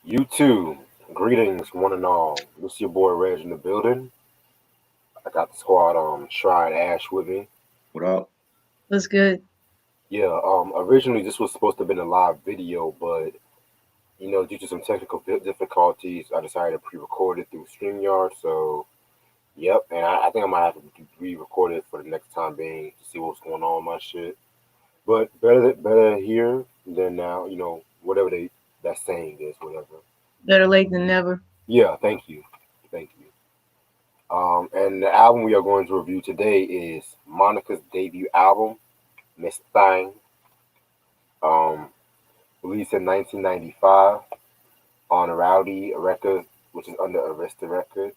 You too. Greetings, one and all. This your boy Reg in the building. I got the squad Shrine Ash with me. What up? Was good. Yeah, originally this was supposed to have been a live video, but due to some technical difficulties, I decided to pre-record it through StreamYard. So, yep, and I think I might have to re-record it for the next time being to see what's going on with my shit. But better here than now. Whatever that saying is, whatever. Better late than never. Yeah, thank you. And the album we are going to review today is Monica's debut album, Miss Thang, um, released in 1995 on Rowdy Records, which is under Arista Records.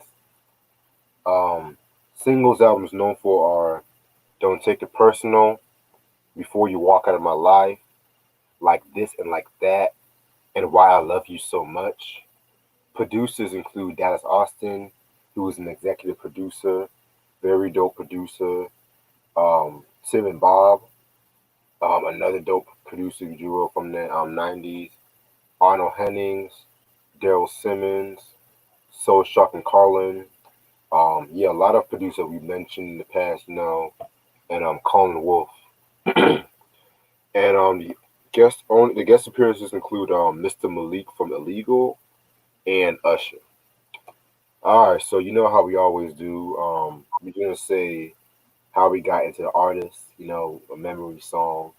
Um, Singles albums known for are Don't Take It Personal, Before You Walk Out of My Life, Like This and Like That, and Why I Love You So Much. Producers include Dallas Austin, who is an executive producer, very dope producer. Tim and Bob, another dope producer duo from the 90s. Arnold Hennings, Daryl Simmons, Soul Shock and Carlin. Yeah, a lot of producers we mentioned in the past, and Colin Wolf. And the guest appearances include Mr. Malik from Illegal and Usher. All right, so you know how we always do. We're gonna say how we got into the artist, a memory song,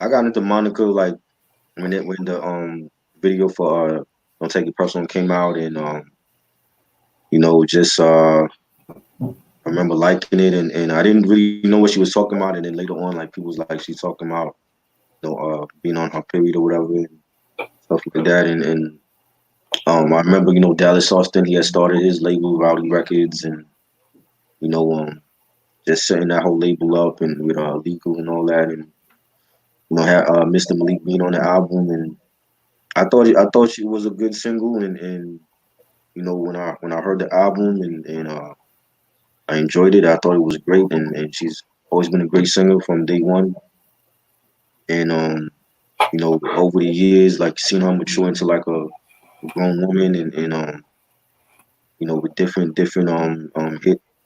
I got into Monica like when the video for Don't Take It Personal came out, and just I remember liking it, and I didn't really know what she was talking about, and then later on, like people was like she's talking about being on her period or whatever and stuff like that, and I remember Dallas Austin, he had started his label Rowdy Records, and you know just setting that whole label up and with legal and all that, and had Mr. Malik being on the album, and I thought she was a good single, and when I heard the album and I enjoyed it. I thought it was great, and she's always been a great singer from day one. And over the years, like seeing her mature into like a grown woman, and with different hit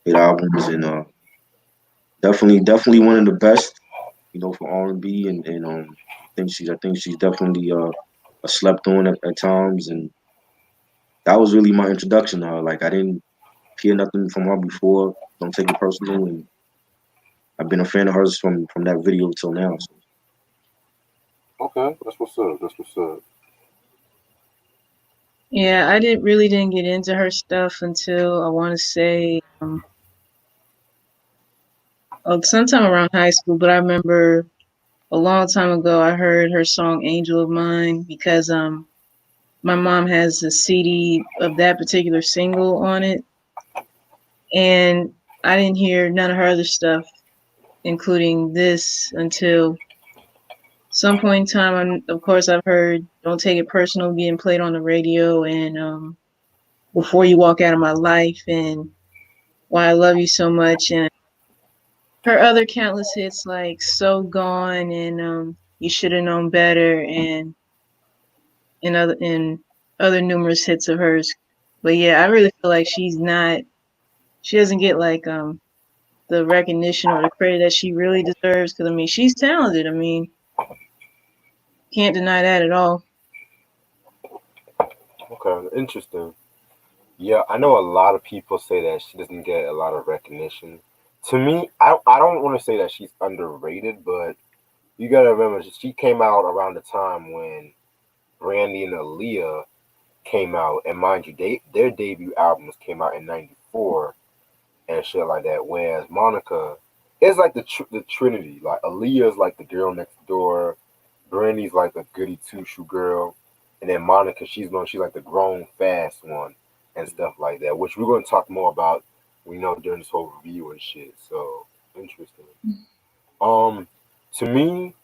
albums, and definitely one of the best, for R&B, and I think she's definitely slept on at times, and that was really my introduction to her. Like I didn't hear nothing from her before. Don't take it personal, and I've been a fan of hers from that video till now. So Okay, that's what's up. That's what's up. Yeah, I didn't get into her stuff until I want to say sometime around high school. But I remember a long time ago I heard her song "Angel of Mine" because my mom has a CD of that particular single on it, and I didn't hear none of her other stuff, including this, until some point in time. Of course, I've heard "Don't Take It Personal" being played on the radio, and "Before You Walk Out of My Life" and "Why I Love You So Much," and her other countless hits like "So Gone" and "You Should Have Known Better," and other numerous hits of hers. But yeah, I really feel like she doesn't get like the recognition or the credit that she really deserves, because I mean she's talented. I mean, can't deny that at all. Okay, interesting. Yeah, I know a lot of people say that she doesn't get a lot of recognition. To me, I don't want to say that she's underrated, but you gotta remember she came out around the time when Brandy and Aaliyah came out, and mind you, their debut albums came out in '94 and shit like that. Whereas Monica is like the Trinity. Like Aaliyah's like the girl next door, Brandy's like the goody two shoe girl, and then Monica, she's like the grown fast one and stuff like that. Which we're gonna talk more about, during this whole review and shit. So interesting. Um, to me,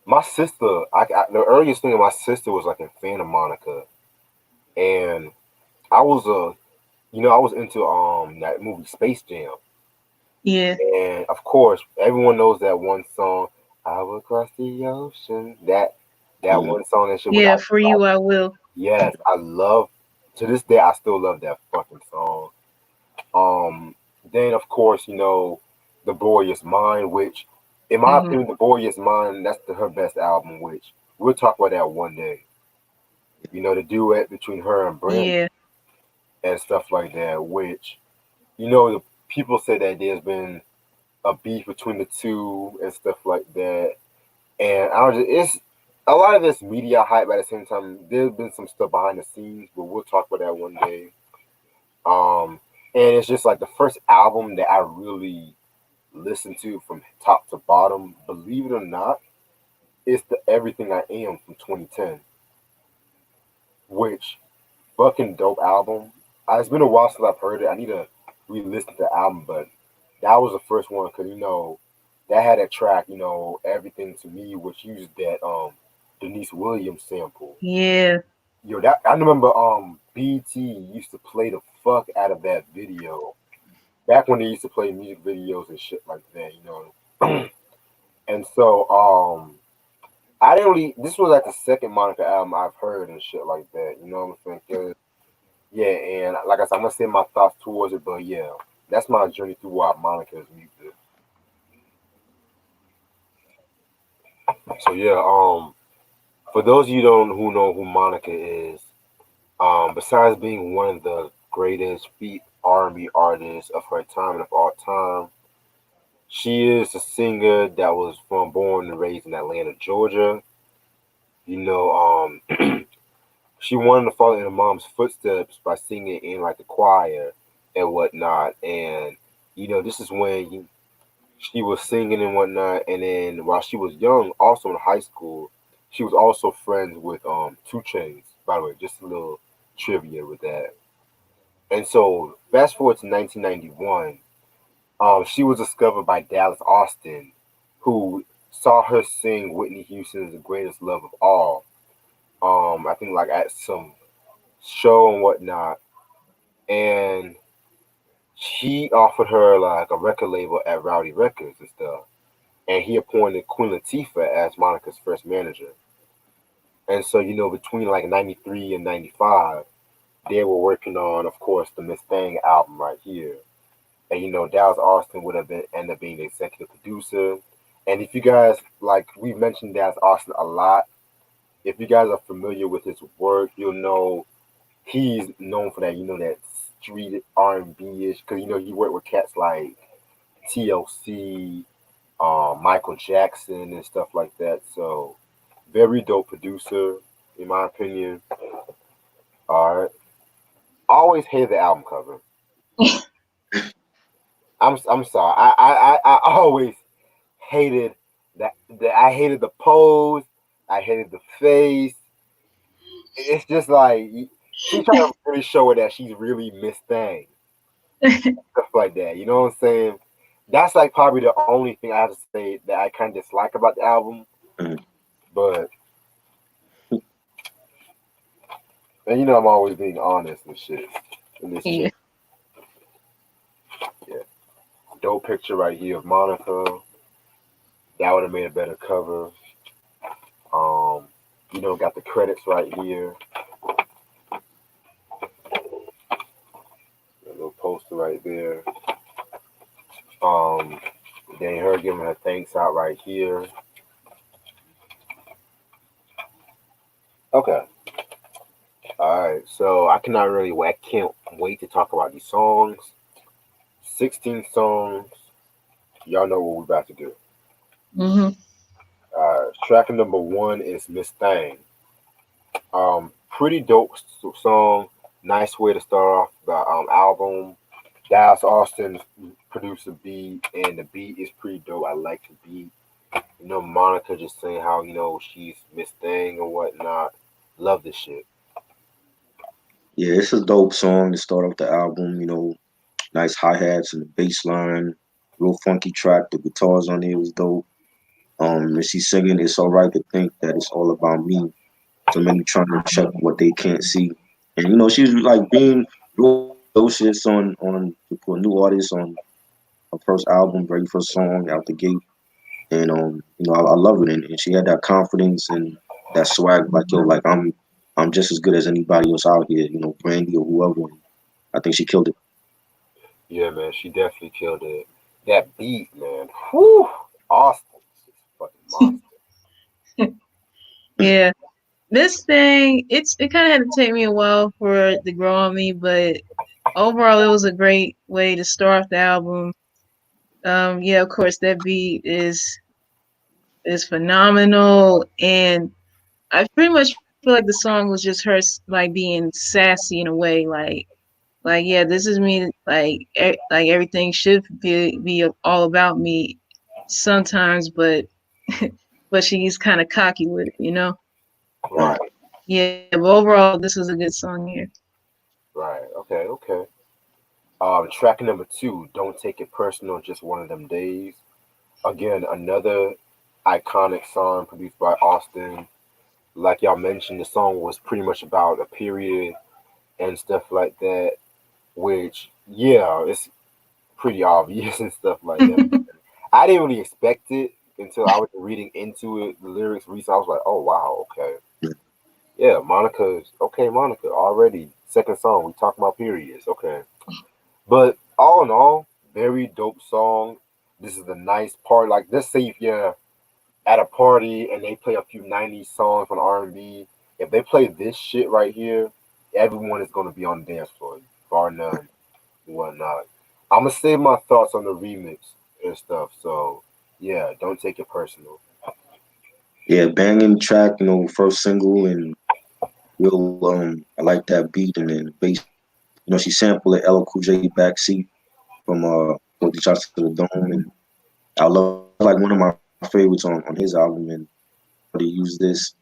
my sister, the earliest thing of my sister was like a fan of Monica, and I was I was into that movie Space Jam. Yeah, And of course, everyone knows that one song, "I will cross the ocean." That That one song and shit, which Yeah, for you I will. yes, I love. To this day, I still love that fucking song. Um, then of course, The Boy Is Mine, which, in my Hmm. opinion, The Boy Is Mine, that's her best album. Which we'll talk about that one day. The duet between her and Brent Yeah. and stuff like that. Which the people say that there's been a beef between the two and stuff like that. And I was just, it's a lot of this media hype. But at the same time, there's been some stuff behind the scenes, but we'll talk about that one day. Um, and it's just like the first album that I really listened to from top to bottom. Believe it or not, it's the Everything I Am from 2010, which fucking dope album. It's been a while since I've heard it. I need to re-listen to the album, but that was the first one because that had a track, Everything to Me, which used that Denise Williams sample. Yeah. That I remember BT used to play the fuck out of that video back when they used to play music videos and shit like that. And so I didn't really. This was like the second Monica album I've heard and shit like that. You know what I'm saying? 'Cause, yeah, and like I said, I'm gonna say my thoughts towards it, but yeah, that's my journey through Monica's music. So yeah, for those of you don't who know who Monica is, besides being one of the greatest feat R&B artists of her time and of all time, she is a singer that was born and raised in Atlanta, Georgia. You know, she wanted to follow in her mom's footsteps by singing in like the choir and whatnot. And this is when she was singing and whatnot. And then while she was young, also in high school, she was also friends with Two Chains. By the way, just a little trivia with that. And so fast forward to 1991, she was discovered by Dallas Austin, who saw her sing Whitney Houston's "The Greatest Love of All." I think like at some show and whatnot, and he offered her like a record label at Rowdy Records and stuff, and he appointed Queen Latifah as Monica's first manager. And so between like '93 and '95, they were working on, of course, the Miss Thang album right here. And Dallas Austin would have been end up being the executive producer. And if you guys like, we've mentioned Dallas Austin a lot. If you guys are familiar with his work, you'll know he's known for that. That street R&B ish, because he worked with cats like TLC, Michael Jackson, and stuff like that. So very dope producer, in my opinion. All right, always hated the album cover. I'm sorry. I always hated that. I hated the pose. I hated the face. It's just like she's trying to really show her that she's really Miss Thang, stuff like that. You know what I'm saying? That's like probably the only thing I have to say that I kind of dislike about the album. Mhm. But and I'm always being honest and shit in this Yeah. shit. Yeah, dope picture right here of Monica. That would have made a better cover. Um, got the credits right here. A little poster right there. Um, then her giving her thanks out right here. Okay. All right. So I cannot really wait. I can't wait to talk about these songs. 16 songs. Y'all know what we're about to do. Hmm. Track number one is Miss Thang. Pretty dope song. Nice way to start off the album. Dallas Austin produced the beat, and the beat is pretty dope. I like the beat. Monica just saying how she's Miss Thing and whatnot. Love this shit. Yeah, it's a dope song to start off the album. Nice hi hats and the bass line, real funky track. The guitars on it was dope. And she's singing "It's Alright to Think That It's All About Me." So many trying to check what they can't see, and she's like being real ferocious on to put a new artist on her first album, very first song out the gate. And I love it, and she had that confidence, and that swag, like yo, like I'm just as good as anybody else out here, you know, Brandy or whoever. And I think she killed it. Yeah, man, she definitely killed it. That beat, man. Whew. Austin, is a fucking monster. Yeah. This thing, it kind of had to take me a while for it to grow on me, but overall, it was a great way to start off the album. Yeah, of course, that beat is phenomenal, and I pretty much feel like the song was just her like being sassy in a way, like yeah, this is me, like everything should be all about me sometimes, but but she's kind of cocky with it. Right. Right, Yeah, but overall, this was a good song here. right. Okay, okay. Track number two, Don't Take It Personal, Just One of Them Days. Again, another iconic song produced by Austin. Like y'all mentioned, the song was pretty much about a period and stuff like that, which, yeah, it's pretty obvious and stuff like that. I didn't really expect it until I was reading into it, the lyrics recently. I was like, oh, wow, okay. Yeah, Monica's, okay, Monica, already. Second song, we talking about periods, okay. But all in all, very dope song. This is the nice part. Like, let's say if you're at a party and they play a few '90s songs on R&B, if they play this shit right here, everyone is gonna be on the dance floor, bar none, whatnot. I'm gonna save my thoughts on the remix and stuff. So yeah, don't take it personal. Yeah, banging track, you know, first single and real I like that beat and then bass. You know, she sampled the LL Cool J backseat from 40 Shots to the Dome, and I love it. That's like one of my favorites on his album, and they use this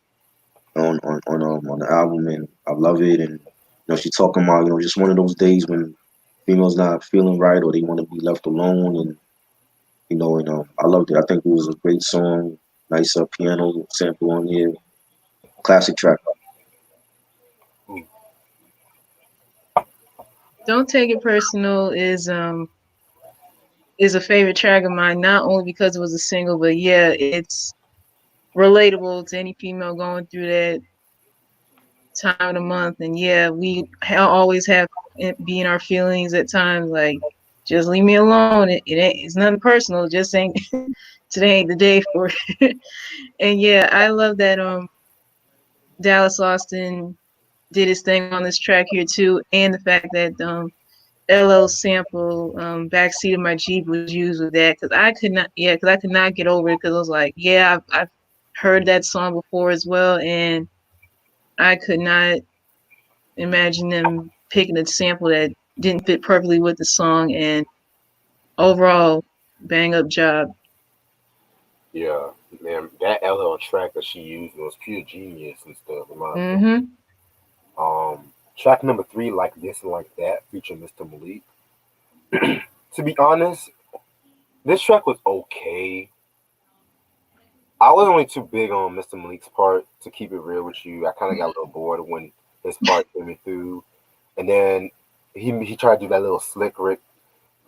on the album, and I love it. And you know, she's talking about, you know, just one of those days when females not feeling right or they want to be left alone, and you know, and I loved it. I think it was a great song, nice piano sample on here, classic track. Mm, Don't Take It Personal is a favorite track of mine, not only because it was a single, but yeah, it's relatable to any female going through that time of the month. And yeah, we always have it be in our feelings at times, like just leave me alone. It ain't, it's nothing personal. It just ain't today ain't the day for it. And yeah, I love that Dallas Austin did his thing on this track here too, and the fact that LL sample "Backseat of My Jeep" was used with that because I could not get over it because I was like, yeah, I've heard that song before as well, and I could not imagine them picking a sample that didn't fit perfectly with the song. And overall, bang up job. yeah, man, that LL track that she used was pure genius and stuff, in my opinion. Mm-hmm. Track number three, Like This and Like That, featuring Mr. Malik. To be honest, this track was okay. I was only too big on Mr. Malik's part, to keep it real with you. I kind of got a little bored when his part came through, and then he tried to do that little slick Rick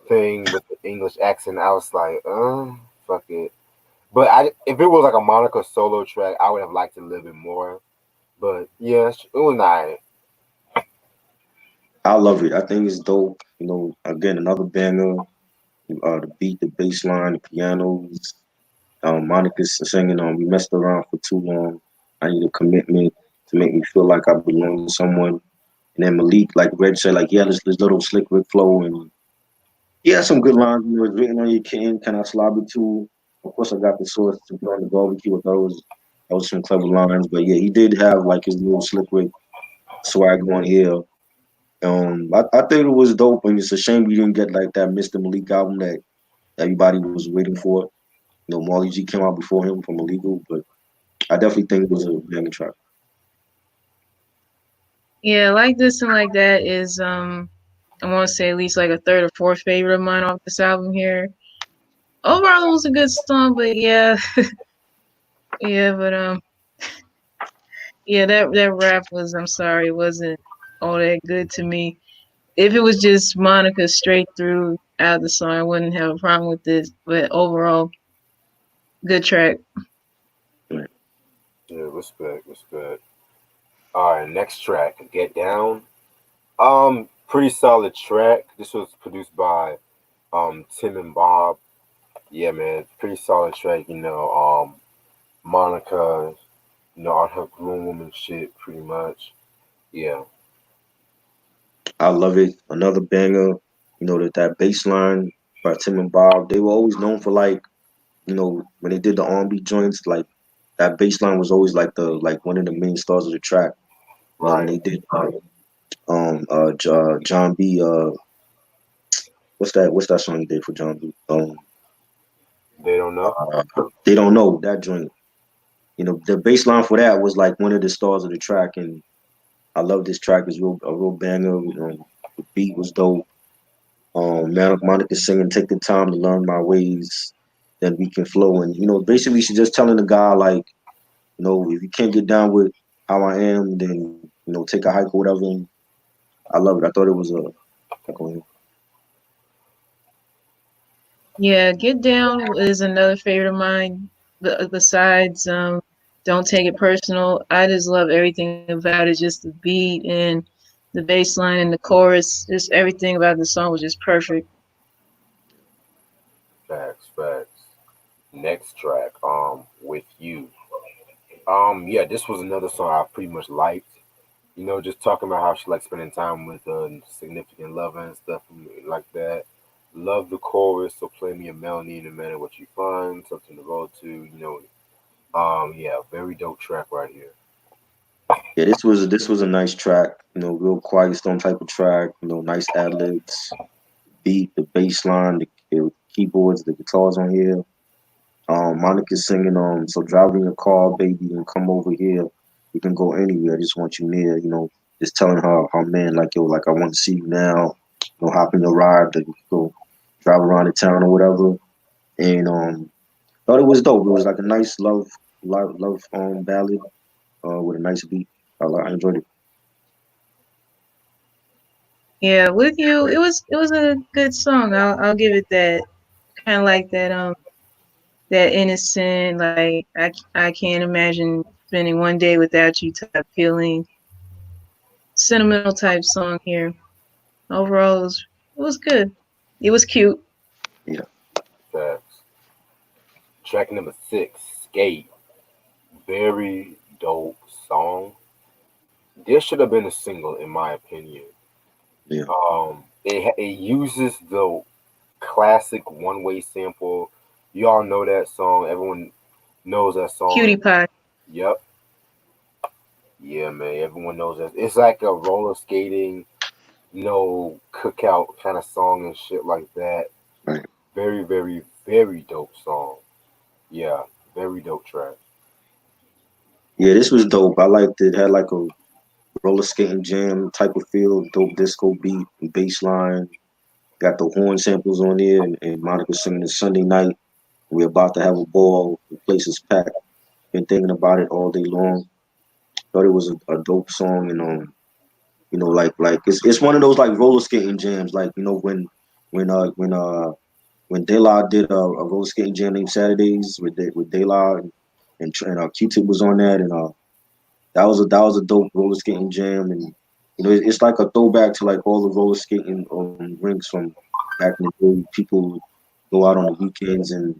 thing with the English accent. I was like, fuck it. But if it was like a Monica solo track, I would have liked it a little bit more. But yeah, it was not. I love it. I think it's dope. You know, again, another banger. The beat, the bass line, the pianos. Monica's singing "We Messed Around for Too Long." I need a commitment to make me feel like I belong to someone. And then Malik, like Reg said, like yeah, this little slick Rick flow, and yeah, some good lines. You know, it's written on your can. Can I slob it too? Of course, I got the source to put on the barbecue. That was some clever lines, but yeah, he did have like his little slick Rick swag on here. I think it was dope, and it's a shame we didn't get like that Mr. Malik album that everybody was waiting for. You know, Marley G came out before him from Illegal, but I definitely think it was a banging track. Yeah, like this and like that is I want to say at least like a third or fourth favorite of mine off this album here. Overall, it was a good song, but yeah, yeah, but yeah, that rap was, I'm sorry, wasn't all that good to me. If it was just Monica straight through out of the song, I wouldn't have a problem with this. But overall, good track. Right. Yeah, respect, respect. All right, next track, Get Down. Pretty solid track. This was produced by Tim and Bob. Yeah, man, pretty solid track. Monica, on her groom woman shit, pretty much. Yeah, I love it. Another banger. That bass line by Tim and Bob. They were always known for like, when they did the R&B joints, like that bass line was always like one of the main stars of the track. When right. they did John B. What's that song he did for John B? They don't know. They don't know that joint. The bass line for that was like one of the stars of the track, and I love this track. It's a real banger. The beat was dope. Monica singing, "Take the time to learn my ways, then we can flow." And basically, she's just telling the guy like, if you can't get down with how I am, then take a hike or whatever. And I love it. I thought it was a like, Yeah, Get Down is another favorite of mine. Besides, Don't Take It Personal. I just love everything about it. Just the beat and the bass line and the chorus. Just everything about the song was just perfect. Facts, facts. Next track, With You. Yeah, this was another song I pretty much liked. Just talking about how she likes spending time with a significant lover and stuff like that. Love the chorus, so play me a melody in a minute what you find, something to roll to, yeah, very dope track right here. yeah, this was a nice track. Real quiet storm type of track. Nice ad libs, beat, the bass line, the keyboards, the guitars on here. Monica's singing, so drive in your car, baby, and come over here. We can go anywhere. I just want you near. Just telling her man, like, yo, like I want to see you now. Hop in your ride, that we could go drive around the town or whatever. And thought it was dope. It was like a nice love ballad with a nice beat. I enjoyed it. Yeah, with you, it was a good song. I'll give it that. Kind of like that innocent, like I can't imagine spending one day without you type feeling. Sentimental type song here. Overall, it was good. It was cute. Yeah, Facts. Track number 6, Skate. Very dope song. This should have been a single, in my opinion. yeah, It uses the classic one way sample. You all know that song. Everyone knows that song. Cutie pie. Yep. Yeah, man. Everyone knows that. It's like a roller skating, cookout kind of song and shit like that. right. Very, very, very dope song. Yeah, very dope track. Yeah, this was dope. I liked it. Had like a roller skating jam type of feel, dope disco beat, bass line. Got the horn samples on there, and Monica singing the Sunday night. We're about to have a ball. The place is packed. Been thinking about it all day long. Thought it was a dope song, and like it's one of those like roller skating jams. Like when uh when uh when De La did a roller skating jam named Saturdays with De La and Q-Tip was on that, and that was a dope roller skating jam, and it's like a throwback to like all the roller skating rinks from back in the day. People go out on the weekends and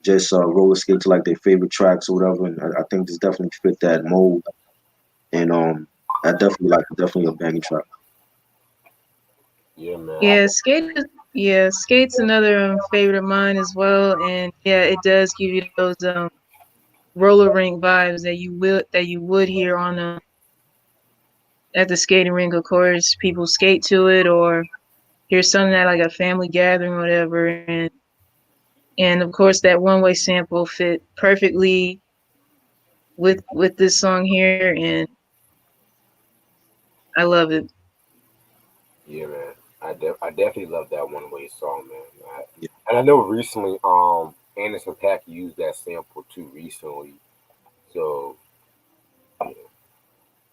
just roller skate to like their favorite tracks or whatever. And I think this definitely fit that mold. And I definitely a banging track. Yeah, man. Yeah, Skate's another favorite of mine as well, and yeah, it does give you those roller rink vibes that you would hear on at the skating rink. Of course, people skate to it, or here's something at like a family gathering, or whatever, and of course that one way sample fit perfectly with this song here, and I love it. Yeah, man. I definitely love that one way song, man. Yeah, And I know recently, Anderson Paak used that sample too recently. So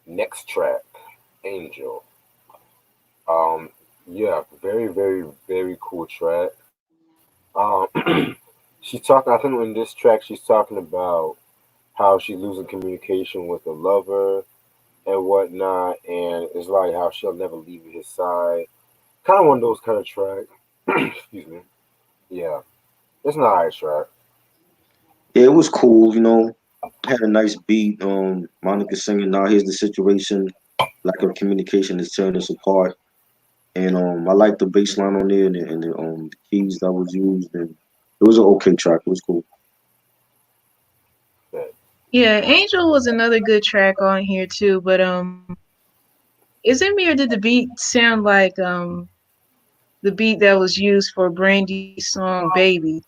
next track, Angel. Um, yeah, very, very, very cool track. Um, she's talking. I think in this track, she's talking about how she's losing communication with the lover and whatnot, and it's like how she'll never leave his side. Kind of one of those kind of tracks. Excuse me. Yeah, it's not a nice track. Yeah, it was cool. Had a nice beat. Monica singing. Now here's the situation. Lack of communication is tearing us apart. And I like the bass line on there and the keys that was used. And it was an okay track. It was cool. But Yeah, Angel was another good track on here too, but is it me or did the beat sound like the beat that was used for Brandy's song Baby?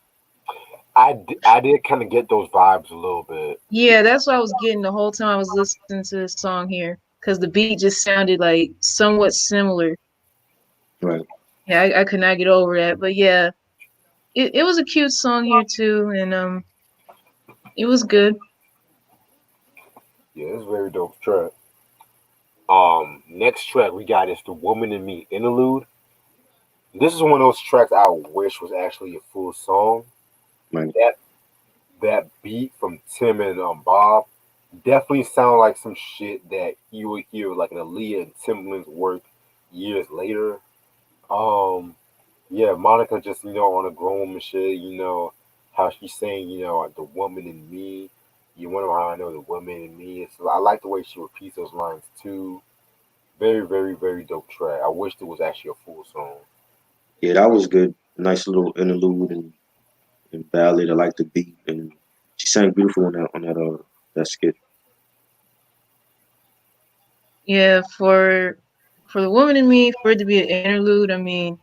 I did kind of get those vibes a little bit. Yeah, that's what I was getting the whole time I was listening to this song here cuz the beat just sounded like somewhat similar. Right. Yeah, I could not get over that. But yeah, it was a cute song here too and it was good. Yeah, it's a very dope track. Next track we got is the Woman in Me interlude. This is one of those tracks I wish was actually a full song. Right. That that beat from Tim and Bob definitely sound like some shit that you would hear like an Aaliyah and Timbaland's work years later. Um, yeah, Monica just on a grown woman shit. How she's saying the woman in me. You wonder how I know the woman in me. So I like the way she repeats those lines too. Very, very, very dope track. I wish there was actually a full song. Yeah, that was good. Nice little interlude and ballad. I like the beat and she sang beautiful on that skit. Yeah, for the woman in me, for it to be an interlude, I mean,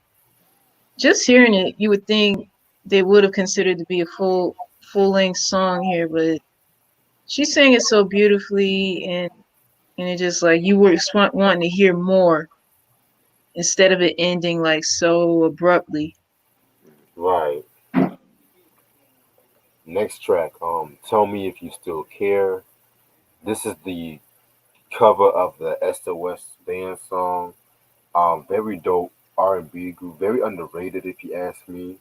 just hearing it, you would think they would have considered to be a full length song here, but she sang it so beautifully, and it just like you were wanting to hear more instead of it ending like so abruptly. Right. Next track. Tell me if you still care. This is the cover of the SOS band song. Very dope R&B group. Very underrated if you ask me.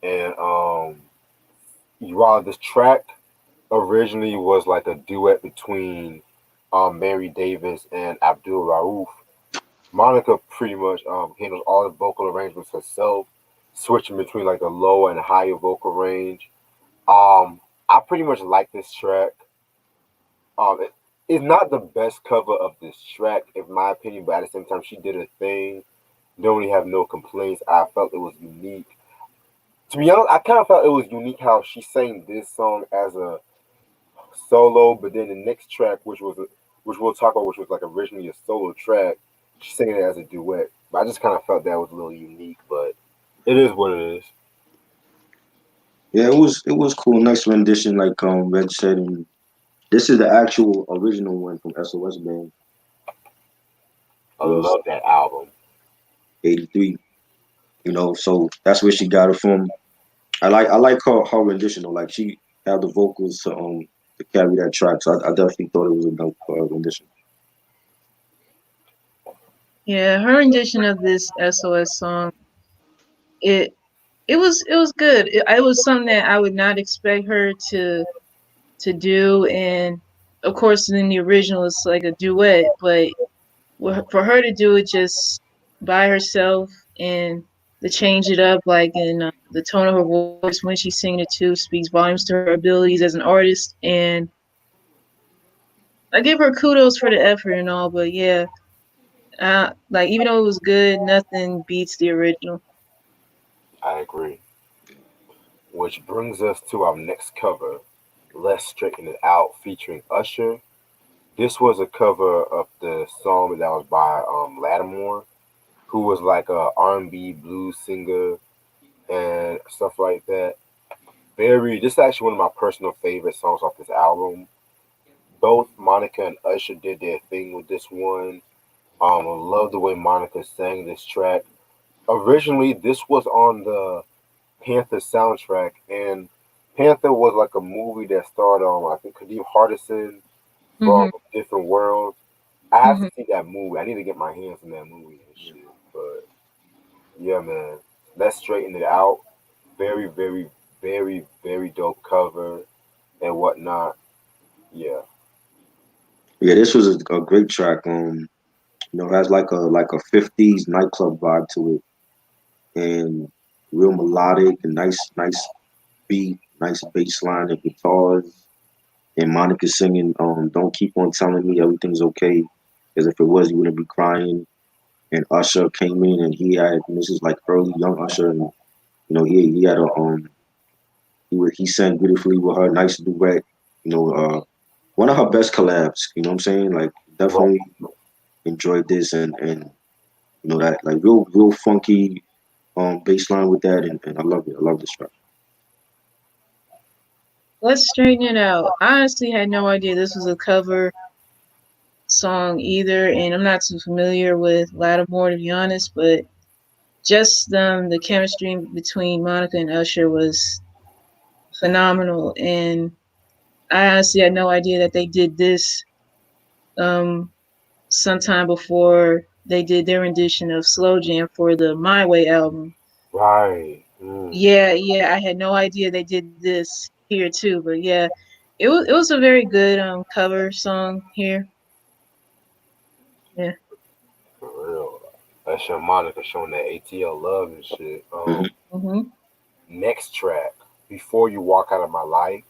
And while this track originally was like a duet between Mary Davis and Abdul Rauf, Monica pretty much handles all the vocal arrangements herself, switching between like a lower and higher vocal range. I pretty much like this track. It's not the best cover of this track, in my opinion, but at the same time, she did her thing. Don't really have no complaints. I felt it was unique. To be honest, I kind of felt it was unique how she sang this song as a solo, but then the next track, which we'll talk about, which was like originally a solo track, she's singing it as a duet. But I just kind of felt that was a little unique, but it is what it is. Yeah, it was cool. Nice rendition, like Reg said, and this is the actual original one from SOS Band. I Was love that album. '83. So that's where she got it from. I like her rendition though. Like she had the vocals to carry that track. So I definitely thought it was a dope rendition. Yeah, her rendition of this SOS song, it it was good. It was something that I would not expect her to do, and of course, in the original, it's like a duet, but for her to do it just by herself and to change it up, like in the tone of her voice when she's singing it too, speaks volumes to her abilities as an artist. And I give her kudos for the effort and all, but yeah, like even though it was good, nothing beats the original. I agree. Which brings us to our next cover, Let's Straighten It Out, featuring Usher. This was a cover of the song that was by Lattimore, who was like a R&B blues singer and stuff like that. This is actually one of my personal favorite songs off this album. Both Monica and Usher did their thing with this one. I love the way Monica sang this track. Originally, this was on the Panther soundtrack, and Panther was like a movie that starred I think Kadeem Hardison from Mhm. Different Worlds. I have to Mhm. see that movie. I need to get my hands on that movie and shit. But yeah, man, let's straighten it out. Very, very, very, very dope cover. and whatnot. Yeah, Yeah, this was a great track. It has like a '50s nightclub vibe to it, and real melodic and nice beat, nice bass line and guitars. And Monica singing, "Don't keep on telling me everything's okay, because if it was, you wouldn't be crying." And Usher came in, and and this is like early young Usher, and he had he sang beautifully with her, nice duet. You know, one of her best collabs. You know what I'm saying? Like right. definitely enjoyed this, and that like real funky bass line with that, and I love it. I love this track. Let's straighten it out. I honestly had no idea this was a cover song either, and I'm not too familiar with Lattimore to be honest, but just the chemistry between Monica and Usher was phenomenal, and I honestly had no idea that they did this um sometime before they did their rendition of Slow Jam for the My Way album. Right. Mm. Yeah, I had no idea they did this here too, but yeah, it was a very good cover song here. Yeah. For real. That's your Monica showing that ATL love and shit. Hmm. Mhm. Next track, Before You Walk Out of My Life,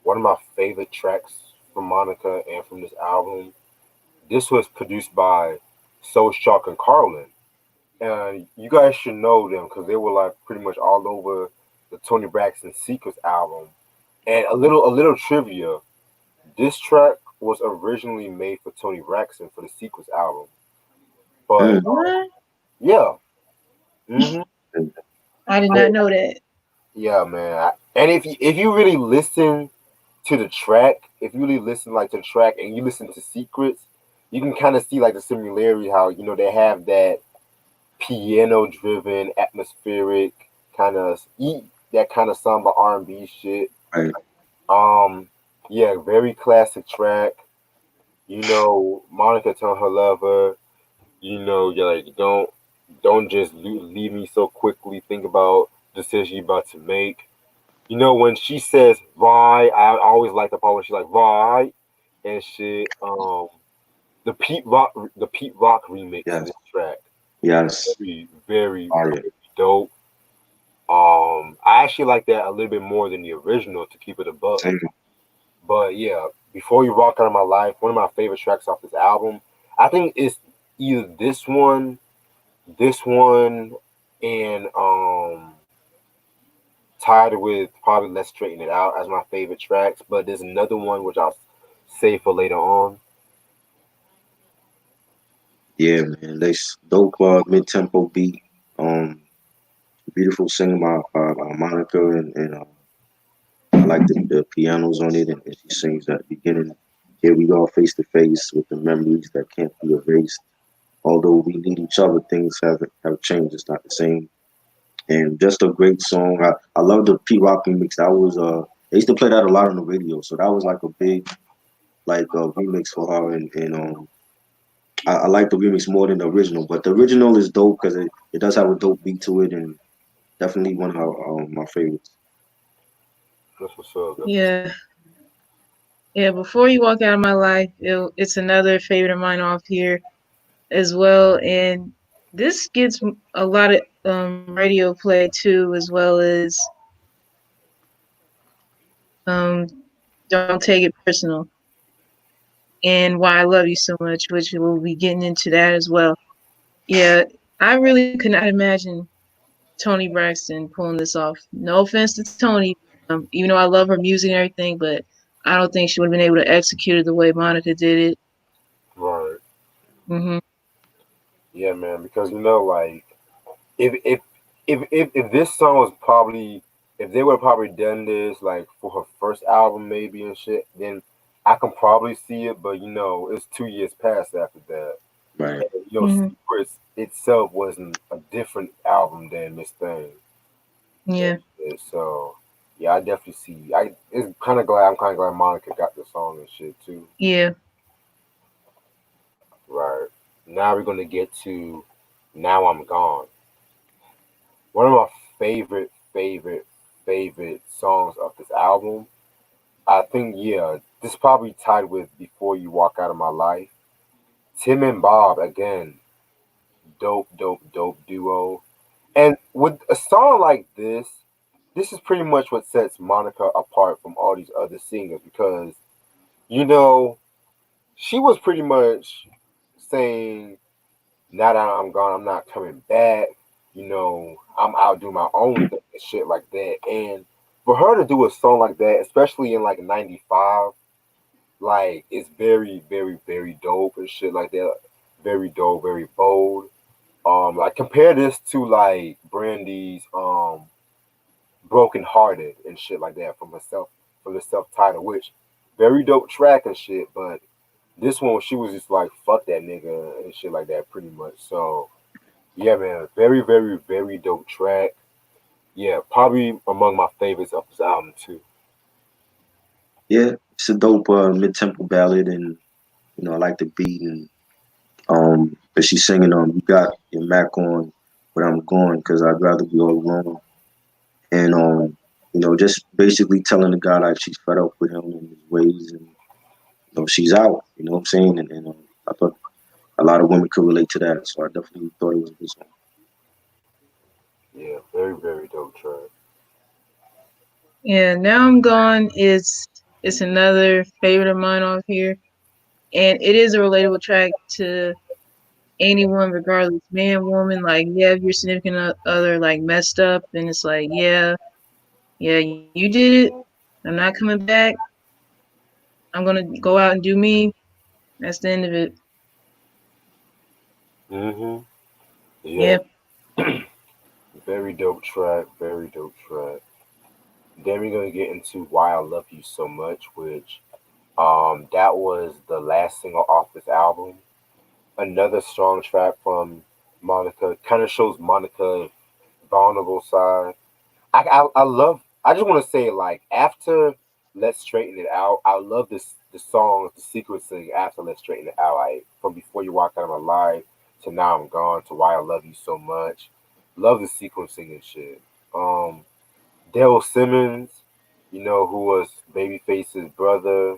one of my favorite tracks from Monica and from this album. This was produced by Soul Shark and Carlin. And you guys should know them because they were like pretty much all over the Tony Braxton Secrets album. And a little trivia. This track was originally made for Tony Braxton for the Secrets album. But Mm. What? yeah. Hmm. I did not know that. Yeah, man. And if you really listen to the track, if you really listen like to the track and you listen to Secrets, you can kind of see like the similarity how they have that piano driven, atmospheric kind of that kind of samba R&B shit. Right. Um, yeah, very classic track. Monica telling her lover, you're like don't just leave me so quickly. Think about the decision you're about to make. When she says "Right," I always like the part when she's like "Right" and shit. The Pete Rock remix to Yes. this track, Yes. very very Fire. dope. I actually like that a little bit more than the original, to keep it a buck. Same. But yeah, "Before You Walk Out of My Life," one of my favorite tracks off this album. I think it's either this one, and tied with probably "Let's Straighten It Out" as my favorite tracks. But there's another one which I'll save for later on. Yeah, man. They dope mid tempo beat. Um, Beautiful singing by Monica, and I like the pianos on it, and she sings at the beginning. Here we are face to face with the memories that can't be erased. Although we need each other, things have changed. It's not the same. And just a great song. I love the Pete Rock remix. That was they used to play that a lot on the radio, so that was like a big like remix for her. And I like the remix more than the original, but the original is dope because it does have a dope beat to it, and definitely one of my favorites. That's what's up. That's what's Yeah. Yeah, Before You Walk Out of My Life, it's another favorite of mine off here as well. And this gets a lot of radio play too, as well as um, Don't Take It Personal and Why I Love You So Much, which we'll be getting into that as well. Yeah, I really could not imagine Tony Braxton pulling this off. No offense to Tony, even though I love her music and everything, but I don't think she would have been able to execute it the way Monica did it. right. Hmm. Yeah, man. Because like if if if this song was probably if they would have probably done this like for her first album maybe and shit, then I can probably see it. But it's 2 years past after that. Right. And, Hmm. Secrets itself wasn't a different album than Miss Thing. And Yeah, shit. So yeah, I definitely see. I'm kind of glad Monica got the song and shit too. yeah. Right. Now we're gonna get to "Now I'm Gone." One of my favorite songs of this album. I think yeah, this probably tied with Before You Walk Out of My Life. Tim and Bob again, dope duo. And with a song like this is pretty much what sets Monica apart from all these other singers because you know she was pretty much saying, "Now that I'm gone, I'm not coming back." I'm out doing my own thing and shit like that. And for her to do a song like that, especially in like '95, like it's very dope and shit like that. Very dope, very bold. Like compare this to like Brandy's Broken Hearted and shit like that from the self title, which very dope track and shit, but this one she was just like fuck that nigga and shit like that pretty much. So yeah man, very dope track. Yeah, probably among my favorites of this album too. Yeah, it's a dope mid tempo ballad, and I like the beat, and but she's singing you got your Mac on, but I'm going because I'd rather be all alone, and just basically telling the guy like she's fed up with him and his ways, and she's out. You know what I'm saying? And I thought a lot of women could relate to that, so I definitely thought it was a good song. Yeah, very dope track. Yeah, Now I'm Gone is it's another favorite of mine off here. And it is a relatable track to anyone, regardless, man, woman. Like, yeah, if your significant other like messed up, and it's like, yeah, you did it. I'm not coming back. I'm gonna go out and do me. That's the end of it. Mm-hmm. Yeah, Yeah. very dope track, very dope track. Then we're gonna get into Why I Love You So Much, which that was the last single off this album. Another strong track from Monica. Kind of shows Monica's vulnerable side. I love. I just want to say like after Let's Straighten It Out, I love the songs, the sequencing after Let's Straighten It Out. Like from Before You Walk Out of My Life to Now I'm Gone to Why I Love You So Much. Love the sequencing and shit. Daryl Simmons, who was Babyface's brother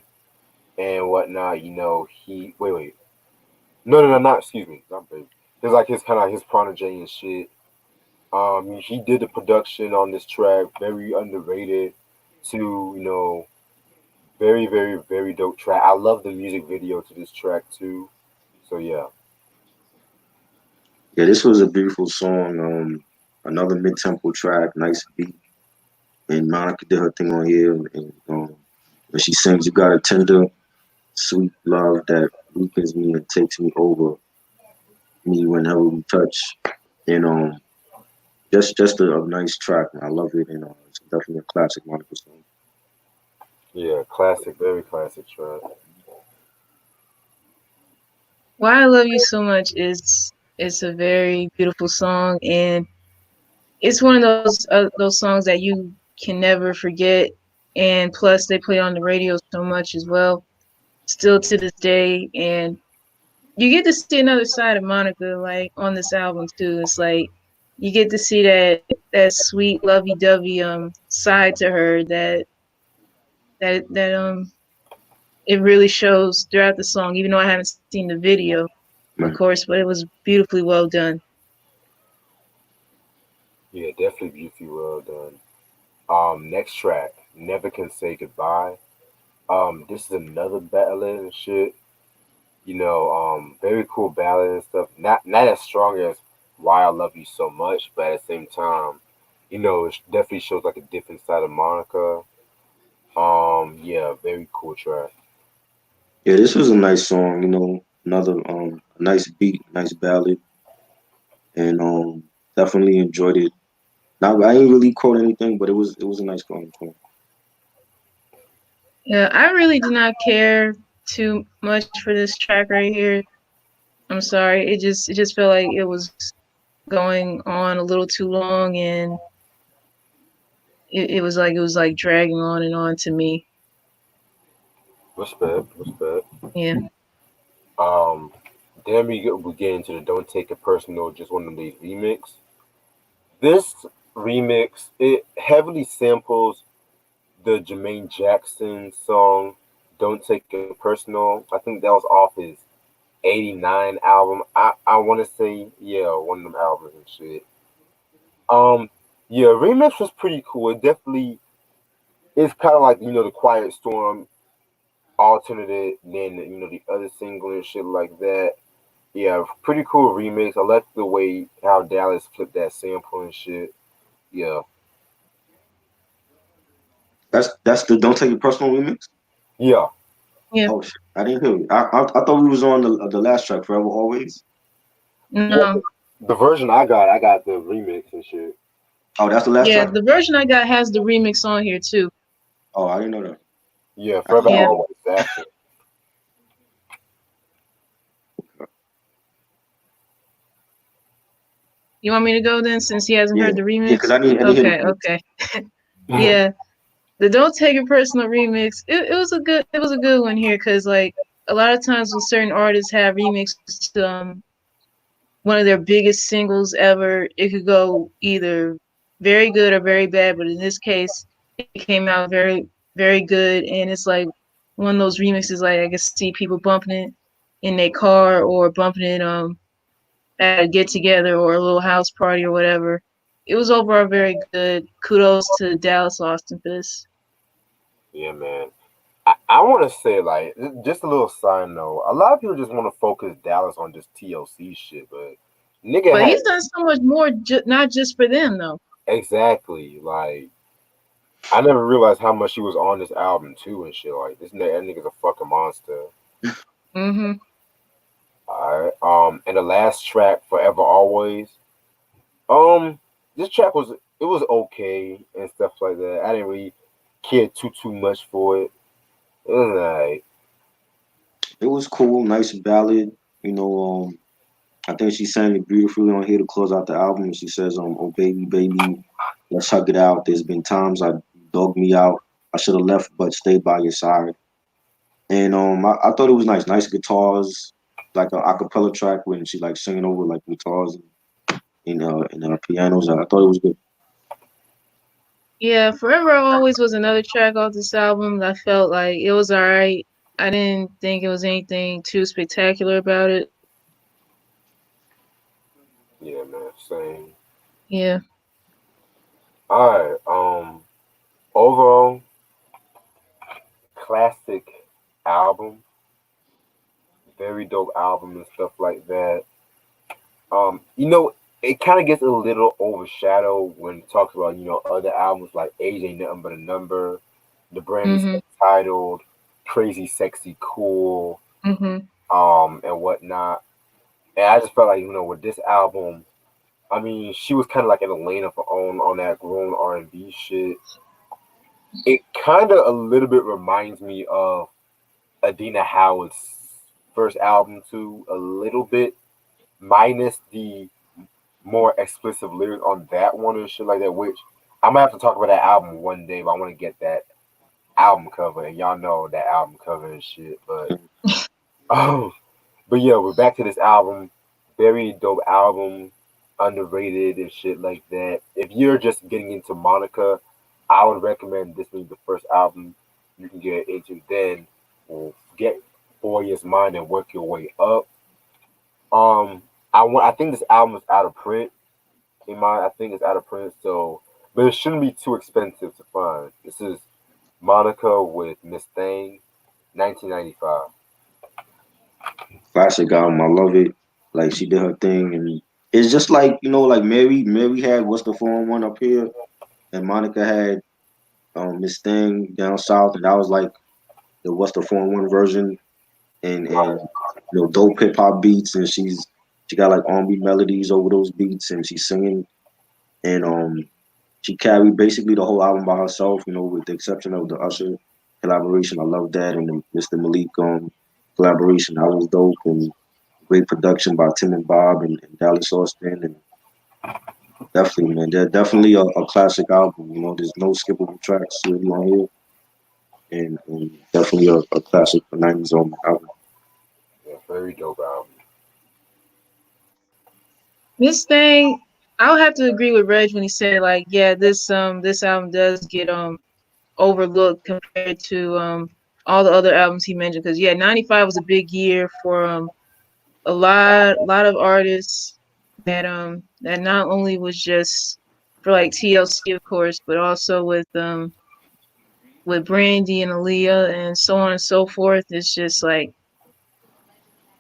and whatnot. He wait. No, not excuse me, not baby. It's like his kind of his protege and shit. He did the production on this track, very underrated. To very dope track. I love the music video to this track too. So yeah, Yeah, this was a beautiful song. Another mid tempo track, nice beat, and Monica did her thing on here, and when she sings, "You got a tender, sweet love that weakens me and takes me over me whenever we touch," and just a nice track. I love it, and it's definitely a classic Monica song. yeah, classic, very classic track. Why I Love You So Much is it's a very beautiful song, and it's one of those songs that you can never forget. And plus, they play on the radio so much as well, still to this day. And you get to see another side of Monica, like on this album too. It's like you get to see that sweet, lovey-dovey side to her that it really shows throughout the song. Even though I haven't seen the video, of Right. course, but it was beautifully well done. Yeah, definitely beautifully well done. Next track, Never Can Say Goodbye. This is another ballad and shit. Very cool ballad and stuff. Not as strong as Why I Love You So Much, but at the same time, it definitely shows like a different side of Monica. Yeah, very cool track. Yeah, this was a nice song. Another a nice beat, nice ballad, and definitely enjoyed it. Now I ain't really quote anything, but it was a nice song. Yeah, I really did not care too much for this track right here. I'm sorry. It just felt like it was going on a little too long, and it was like dragging on and on to me. Respect. Yeah. Um, then we get into the Don't Take It Personal, just one of these remix. This remix it heavily samples the Jermaine Jackson song "Don't Take It Personal." I think that was off his '89 album. I want to say yeah, one of them albums and shit. Um, yeah, remix was pretty cool. It definitely it's kind of like the Quiet Storm alternative than the other single and shit like that. Yeah, pretty cool remix. I like the way how Dallas flipped that sample and shit. Yeah, That's the Don't Take It Personal remix. yeah. Yeah. Oh shit, I didn't hear it. I thought we was on the last track, Forever Always. Well, No. the version I got the remix and shit. Oh, that's the last Yeah, track. the version I got has the remix on here too. Oh, I didn't know that. Yeah, I Forever can't. Yeah. Always after. You want me to go then since he hasn't Yeah, heard the yeah, because remix? I didn't hear the Okay, remix. okay. Yeah. The Don't Take It Personal remix, it was a good one here because like a lot of times when certain artists have remixes to one of their biggest singles ever, it could go either very good or very bad. But in this case, it came out very good, and it's like one of those remixes like I can see people bumping it in their car or bumping it at a get together or a little house party or whatever. It was overall very good. Kudos to Dallas Austin for this. Yeah, man. I want to say like just a little side note. A lot of people just want to focus Dallas on just TLC shit, but nigga But had he's done so much more, not just for them though. exactly like I never realized how much he was on this album too and shit. Like this nigga, that nigga's a fucking monster. Mhm. Alright. And the last track, Forever Always. Um, this track was okay and stuff like that. I didn't really care too much for it. It was like It was cool, nice ballad. You know, I think she sang it beautifully on here to close out the album. And she says, "Oh baby, baby, let's hug it out. There's been times I dogged me out. I should have left, but stayed by your side." And I thought it was nice, nice guitars, like a acapella track when she like singing over like guitars and pianos. I thought it was good. Yeah, Forever Always was another track off this album that I felt like it was alright. I didn't think it was anything too spectacular about it. yeah, man, same. Yeah. Alright, overall classic album, very dope album and stuff like that. It kind of gets a little overshadowed when it talks about other albums like "Age Ain't Nothing But a Number," the brand is Mhm. titled "Crazy Sexy Cool," Mhm. and whatnot. And I just felt like with this album, I mean, she was kind of like in a lane of her own on that grown R&B shit. It kind of a little bit reminds me of Adina Howard's first album too, a little bit, minus the more explicit lyrics on that one and shit like that. Which I'm gonna have to talk about that album one day, but I want to get that album cover, and y'all know that album cover and shit. But oh, but yeah, we're back to this album. Very dope album, underrated and shit like that. If you're just getting into Monica, I would recommend this being the first album you can get into. Then we'll get Boy's Mind and work your way up. Um, I think this album is out of print. I think it's out of print. So, but it shouldn't be too expensive to find. This is Monica with Miss Thang, 1995. Classic album. I love it. Like she did her thing, and it's just like like Mary. Mary had What's the 411 up here, and Monica had Miss Thing down south, and that was like the What's the 411 version, and dope hip hop beats, and she got like R&B melodies over those beats, and she's singing, and she carried basically the whole album by herself, with the exception of the Usher collaboration. I love that, and the Mr. Malik collaboration. That was dope, and great production by Tim and Bob and Dallas Austin, and definitely, man, they're definitely a classic album. There's no skippable tracks really on here, and definitely a classic for '90s album. Yeah, very dope album. This thing, I'll have to agree with Reg when he said like, yeah, this album does get overlooked compared to all the other albums he mentioned. Because yeah, '95 was a big year for a lot of artists that not only was just for like TLC of course, but also with Brandy and Aaliyah and so on and so forth. It's just like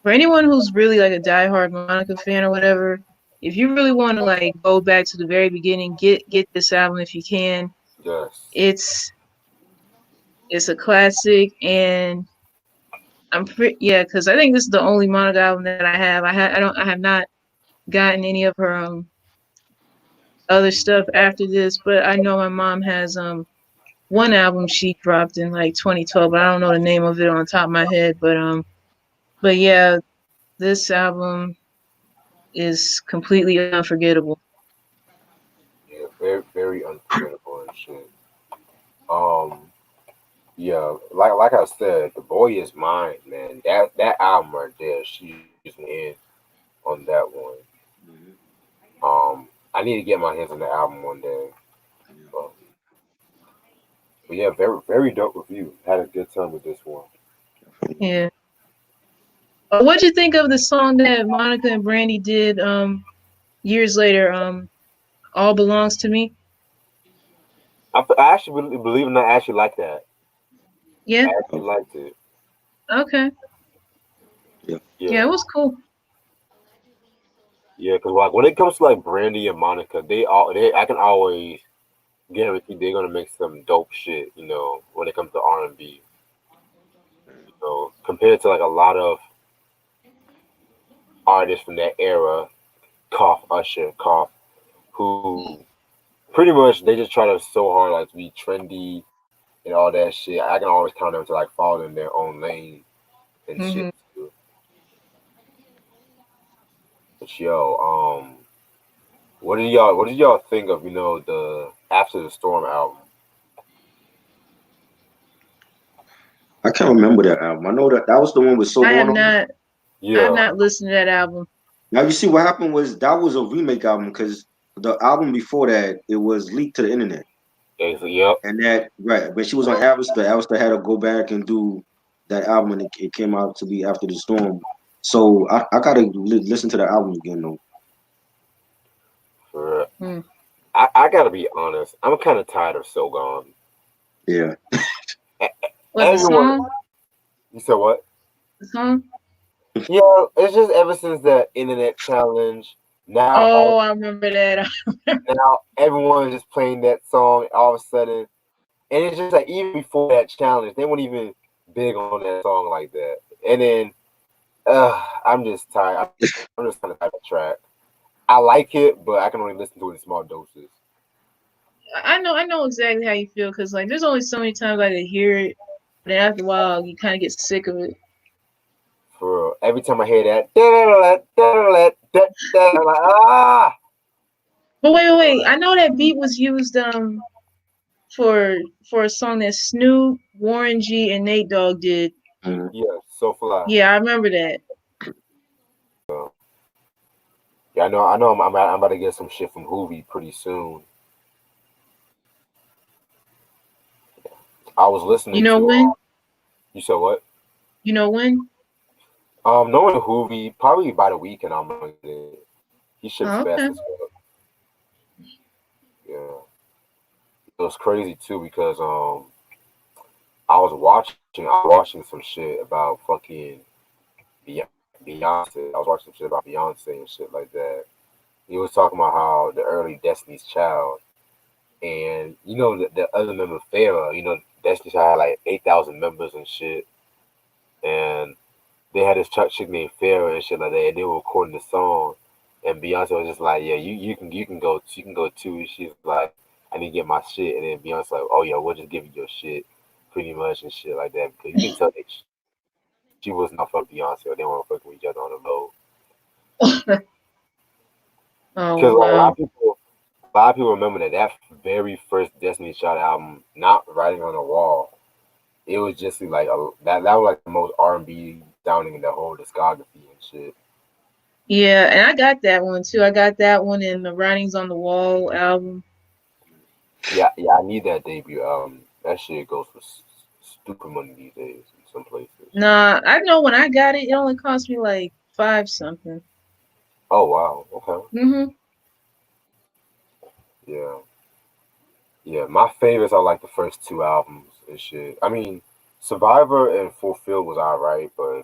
for anyone who's really like a diehard Monica fan or whatever, if you really want to like go back to the very beginning, get this album if you can. Yes. It's it's a classic, and I'm pretty yeah, because I think this is the only Monica album that I have. I have not gotten any of her other stuff after this, but I know my mom has one album she dropped in like 2012, but I don't know the name of it on the top of my head. But yeah, this album is completely unforgettable. Yeah, very unforgettable and shit. Um, yeah, like I said, the boy is mine, man. That album right there, she's in on that one. Mhm. I need to get my hands on the album one day. Yeah. But, but yeah, very dope review. Had a good time with this one. Yeah. What'd you think of the song that Monica and Brandy did years later? All belongs to me. I actually believe it or not, I actually like that. Yeah. I actually Okay. liked it. Okay. Yeah. Yeah, it Yeah, was cool. yeah, because like when it comes to like Brandy and Monica, they I can always guarantee they're gonna make some dope shit. When it comes to R&B. Compared to like a lot of artists from that era, cough Usher, cough, who pretty much they just try to so hard like to be trendy and all that shit. I can always count them to like fall in their own lane and shit Hmm. too. But yo, what did y'all think of the After the Storm album? I can't remember that album. I know that that was the one with So I have Gone on it. not I have Yeah, not listened to that album. Now you see what happened was that was a remake album because the album before that it was leaked to the internet, yep. and that right when she was on Alistair had to go back and do that album, and it came out to be After the Storm. So I gotta listen to the album again though. For, Hmm. I gotta be honest, I'm kind of tired of So Gone. Yeah, E- What the Everyone, song? you said what? The song? Yeah, it's just ever since the internet challenge. Now, Oh, I remember that. now everyone's just playing that song all of a sudden, and it's just like even before that challenge, they weren't even big on that song like that. And then, I'm just tired. I'm just kind of tired of that track. I like it, but I can only listen to it in small doses. I know exactly how you feel because like there's only so many times I could hear it, but then after a while you kind of get sick of it. For real. Every time I hear that, I'm like, ah. But wait. I know that beat was used for for a song that Snoop, Warren G, and Nate Dogg did. mhm. Yeah, so fly. Yeah, I remember that. So, yeah, I know. I'm about to get some shit from Hoovy pretty soon. I was You listening know to. when? You said what? You know when? Knowing Hoovy, probably by the weekend I'm gonna get it. He ships Oh, fast okay. as fuck. Yeah, it was crazy too because I was watching some shit about fucking Beyonce. I was watching some shit about Beyonce and shit like that. He was talking about how the early Destiny's Child and the other member Farrah. Destiny's Child had like 8,000 members and shit, and they had this chick named Farrah and shit like that. And they were recording the song, and Beyonce was just like, "Yeah, you can go too." She's like, "I need to get my shit," and then Beyonce like, "Oh yeah, we'll just give you your shit, pretty much and shit like that," because you can tell that she was not fucking Beyonce or they weren't fucking with each other on the low. Oh Because like, wow. a lot of people remember that very first Destiny Child album, not Writing on the Wall. It was just like that was like the most R&B sounding in the whole discography and shit. Yeah, and I got that one too. I got that one in the Writings on the Wall album. Yeah, yeah, I need that debut album. That shit goes for stupid money these days in some places. Nah, I know when I got it, it only cost me like five something. Oh wow, okay, Mhm. yeah, yeah. My favorites are like the first two albums and shit. I mean, Survivor and Fulfilled was alright, but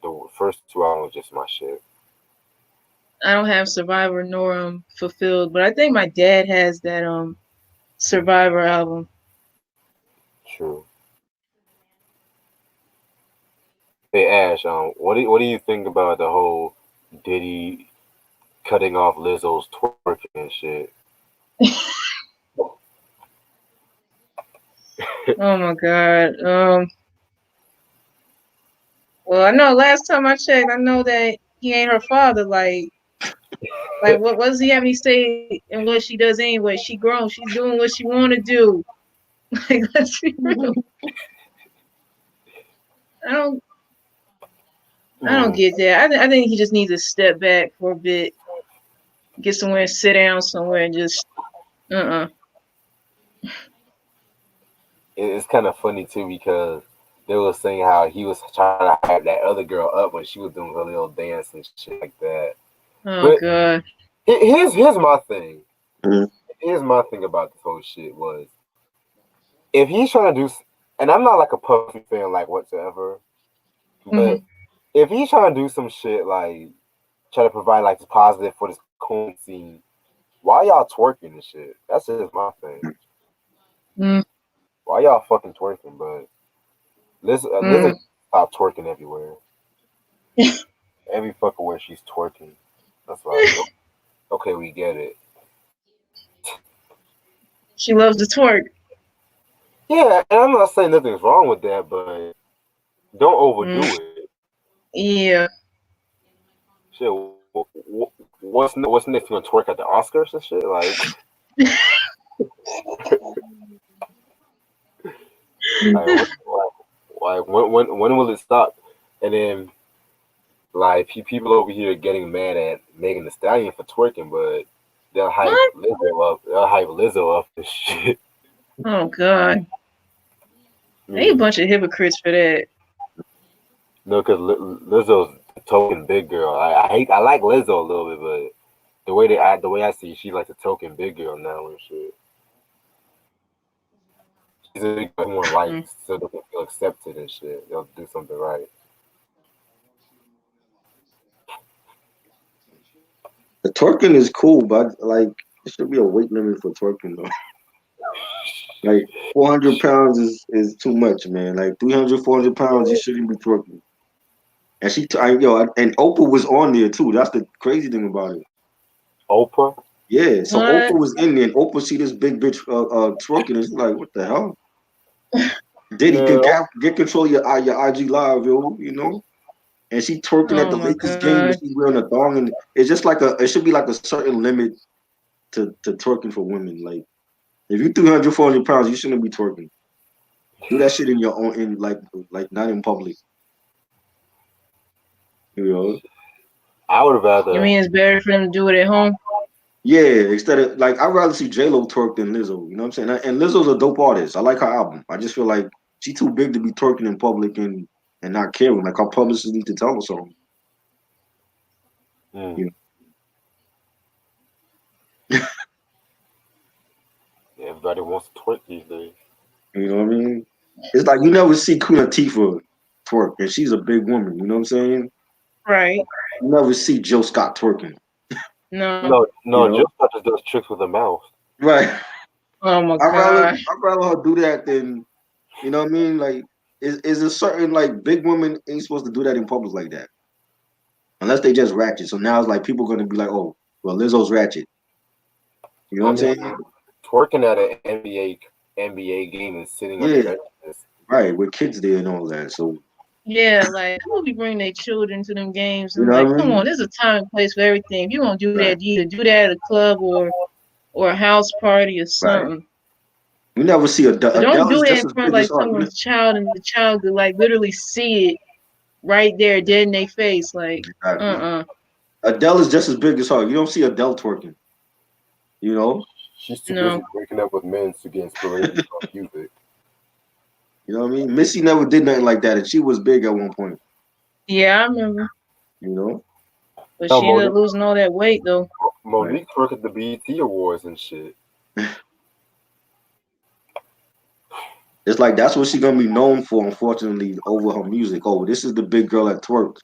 the first two albums was just my shit. I don't have Survivor nor Fulfilled, but I think my dad has that Survivor album. True. Hey Ash, what do you think about the whole Diddy cutting off Lizzo's twerking and shit? Oh my god. Well, I know last time I checked, I know that he ain't her father. Like what does he have any say in what she does anyway? She grown. She's doing what she want to do. Like let's be real. I don't. I don't Mm, get that. I think he just needs to step back for a bit, get somewhere, and sit down somewhere, and just it's kind of funny too because they were saying how he was trying to hype that other girl up when she was doing her little dance and shit like that. Oh But god. here's my thing. Mhm. Here's my thing about this whole shit was if he's trying to do, and I'm not like a Puffy fan like whatsoever, but Hmm. if he's trying to do some shit like try to provide like the positive for this coon scene, why y'all twerking and shit? That's just my thing. Mm, Why y'all fucking twerking? But Lizzo mm. stop twerking everywhere. Every fucking where she's twerking. That's like okay, we get it. She loves to twerk. Yeah, and I'm not saying nothing's wrong with that, but don't Mm, overdo it. yeah. Shit, what's next? You gonna twerk at the Oscars and shit? Like, when will it stop? And then like people over here getting mad at Megan Thee Stallion for twerking, but What? They'll hype Lizzo up and shit. Oh god. I They a mean, bunch of hypocrites for that. no, because Lizzo's the token big girl. I like Lizzo a little bit, but the way I see, she like the token big girl now and shit. She's a big girl who want Mm. likes so they can feel accepted and shit. They'll do something right. The twerking is cool, but like it should be a weight limit for twerking though. Like 400 pounds is too much, man. Like 300, 400 pounds, you shouldn't be twerking. And and Oprah was on there too. That's the crazy thing about it. Oprah, Yeah, so What? Oprah was in there, and Oprah see this big bitch twerking, and she's like, "What the hell?" Diddy man, get control of your IG live, yo. You know. And she twerking at Oh the my Lakers game, and god. she wearing a thong, and it's just like it should be like a certain limit to twerking for women. Like if you 300, 400 pounds, you shouldn't be twerking. Do that shit in your own, in like not in public. You know. I would You rather. mean it's better for them to do it at home? Yeah, instead of like I'd rather see J Lo twerk than Lizzo. You know what I'm saying? And Lizzo's a dope artist. I like her album. I just feel like she too big to be twerking in public and not caring. Like her publicists need to tell her something. Mm, You yeah, everybody wants to twerk these days. you know what I mean? It's like you never see Queen Latifah twerk, and she's a big woman. You know what I'm saying? Right. You never see Jill Scott twerking. No. No, You no, know? Jill Scott just does tricks with her mouth. Right. Oh my I'd rather god. I'd rather her do that than you know what I mean? Like is a certain like big women ain't supposed to do that in public like that. Unless they just ratchet. So now it's like people gonna be like, oh, well, Lizzo's ratchet. You know what I I'm mean, saying? twerking at an NBA game and sitting on the Yeah, bench is right. With kids there and all that. So Yeah, like who would be bringing their children to them games? you And know like, what I come on, mean? there's a time and place for everything. If you gonna do Right, that, you either do that at a club or a house party or right. something. You never see But don't Adele do is it just in as front of big as like her. someone's child and the child could like literally see it right there, dead in their face. Like, Exactly. uh. Adele is just as big as her. You don't see Adele twerking. You know? she's too busy No. breaking up with men to get inspiration from music. You know what I mean? Missy never did nothing like that, and she was big at one point. Yeah, I remember. You know, But No, she ended up losing all that weight though. right? Monique worked at the BET Awards and shit. It's like that's what she's gonna be known for. Unfortunately, over her music. Oh, this is the big girl that twerks,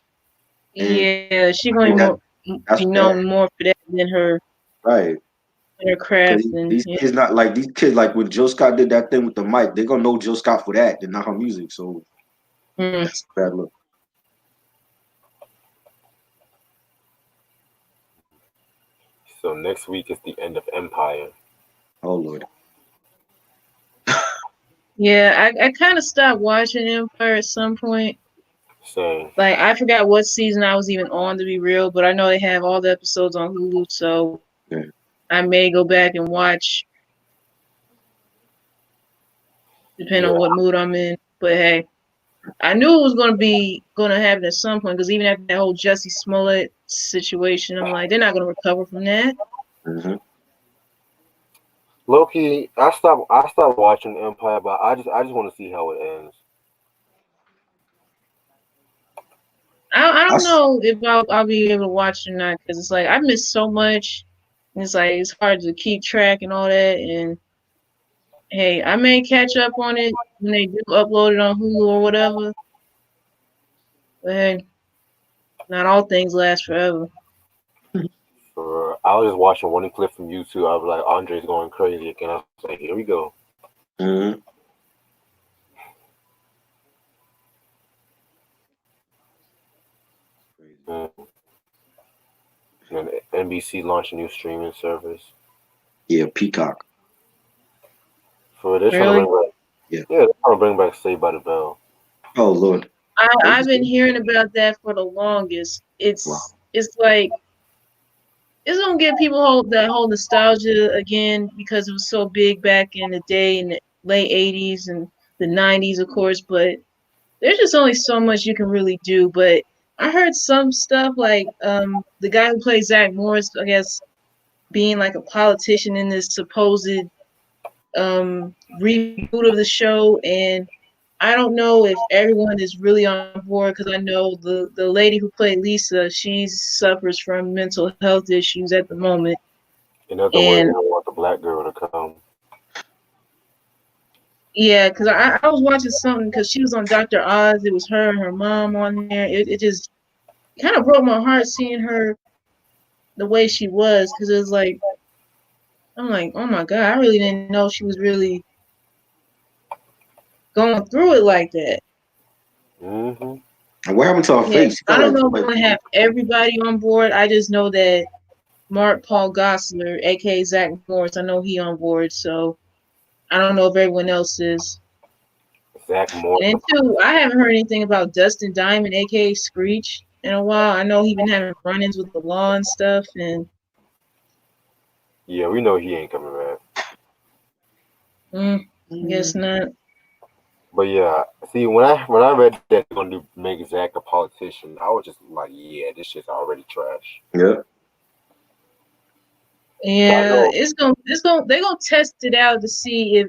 and Yeah, she I going think to that be that's bad, known more for that than right? her craft Because and these yeah. kids not like these kids like when Jill Scott did that thing with the mic, they're gonna know Jill Scott for that and not her music. So Mm. that's a bad look. So next week is the end of Empire. Oh Lord. Yeah, I kind of stopped watching Empire at some point. Saying, Like I forgot what season I was even on to be real, but I know they have all the episodes on Hulu, so Yeah. I may go back and watch depending yeah, on what mood I'm in. But hey, I knew it was gonna happen at some point because even after that whole Jussie Smollett situation, I'm like, they're not gonna recover from that. Mm-hmm. Loki. I stopped watching Empire, but I just want to see how it ends. I I don't s- know if I'll be able to watch it or not because it's like I missed so much. And it's like it's hard to keep track and all that. And hey, I may catch up on it when they do upload it on Hulu or whatever. But hey, not all things last forever. For I was just watching one clip from YouTube. I was like, Andre's going crazy again. I was like, here we go. mhm. Mm. And NBC launched a new streaming service. Yeah, Peacock. For they're trying to Really, bring back. Yeah. Yeah, they're trying to bring back Saved by the Bell. Oh Lord. I've been hearing about that for the longest. Wow. It's like it's gonna give people that whole nostalgia again because it was so big back in the day in the late '80s and the '90s, of course. But there's just only so much you can really do. But I heard some stuff like the guy who plays Zach Morris, I guess, being like a politician in this supposed reboot of the show, and I don't know if everyone is really on board because I know the lady who played Lisa, she suffers from mental health issues at the moment, In other words, they and don't want the black girl to come. yeah, because I was watching something because she was on Dr. Oz. It was her and her mom on there. It just kind of broke my heart seeing her the way she was because it was like I'm like, oh my god, I really didn't know she was really going through it like that. Hmm. And what happened to her Yeah, face? She I got don't like know if like we're gonna have everybody on board. I just know that Mark Paul Gosselaar, aka Zach Morris, I know he on board, so I don't know if everyone else is. Zach And Morris. then too, I haven't heard anything about Dustin Diamond, aka Screech, in a while. I know he been having run-ins with the law and stuff, and Yeah, we know he ain't coming back. guess mm, not. But yeah, see when I read that they're gonna make Zach a politician, I was just like, yeah, this shit's already trash. yeah. Cause I Yeah, know, they're gonna test it out to see if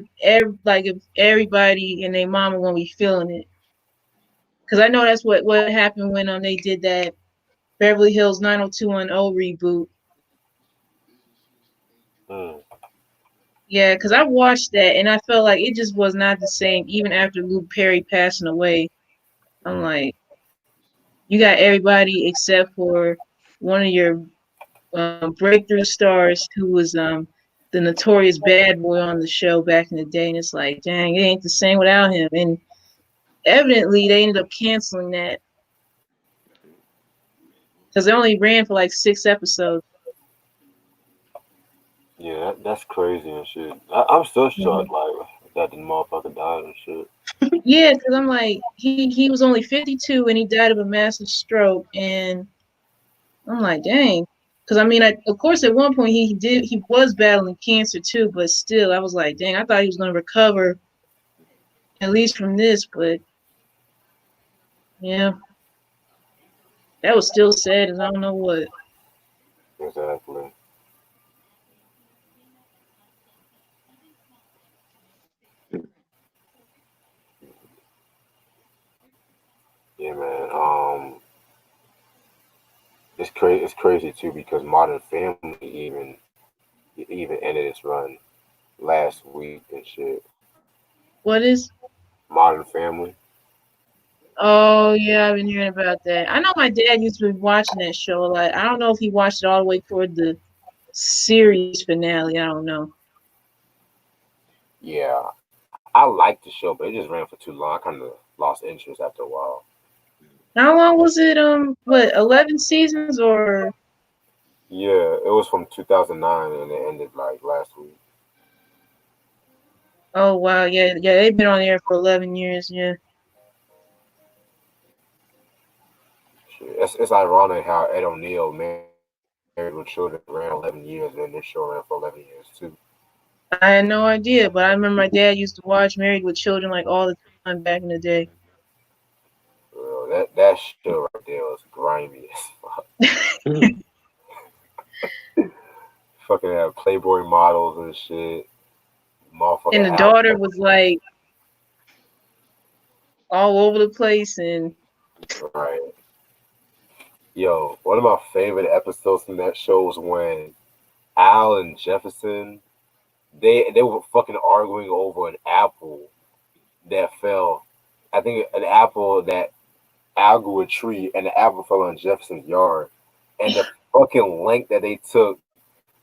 everybody and their mama gonna be feeling it. Cause I know that's what happened when they did that Beverly Hills 90210 reboot. mm, Yeah, because I watched that and I felt like it just was not the same even after Luke Perry passing away. I'm like, you got everybody except for one of your breakthrough stars who was the notorious bad boy on the show back in the day, and it's like, dang, it ain't the same without him. And evidently, they ended up canceling that because they only ran for like 6 episodes. yeah, that's crazy and shit. I'm still Mhm. shocked like that the motherfucker died and shit. Yeah, because I'm like, he was only 52 and he died of a massive stroke, and I'm like, dang. Because I mean, of course, at one point he was battling cancer too, but still, I was like, dang, I thought he was gonna recover at least from this, but yeah, that was still sad as I don't know what. Exactly. Yeah, man. It's crazy too because Modern Family even ended its run last week and shit. What is? Modern Family. Oh yeah, I've been hearing about that. I know my dad used to be watching that show. Like I don't know if he watched it all the way toward the series finale. I don't know. Yeah, I liked the show, but it just ran for too long. I kind of lost interest after a while. How long was it? What 11 seasons or? Yeah, it was from 2009 and it ended like last week. Oh wow, yeah, yeah, they've been on there for 11 years. Yeah, Shit. It's ironic how Ed O'Neill Married with Children ran 11 years and then this show ran for 11 years too. I had no idea, but I remember my dad used to watch Married with Children like all the time back in the day. That show right there was grimy as fuck. Fucking have Playboy models and shit. And Motherfucking the Al. daughter was like all over the place, and Right. Yo, one of my favorite episodes from that show was when Al and Jefferson they were fucking arguing over an apple that fell. I think an apple that Al grew a tree and the apple fell on Jefferson's yard. And the fucking length that they took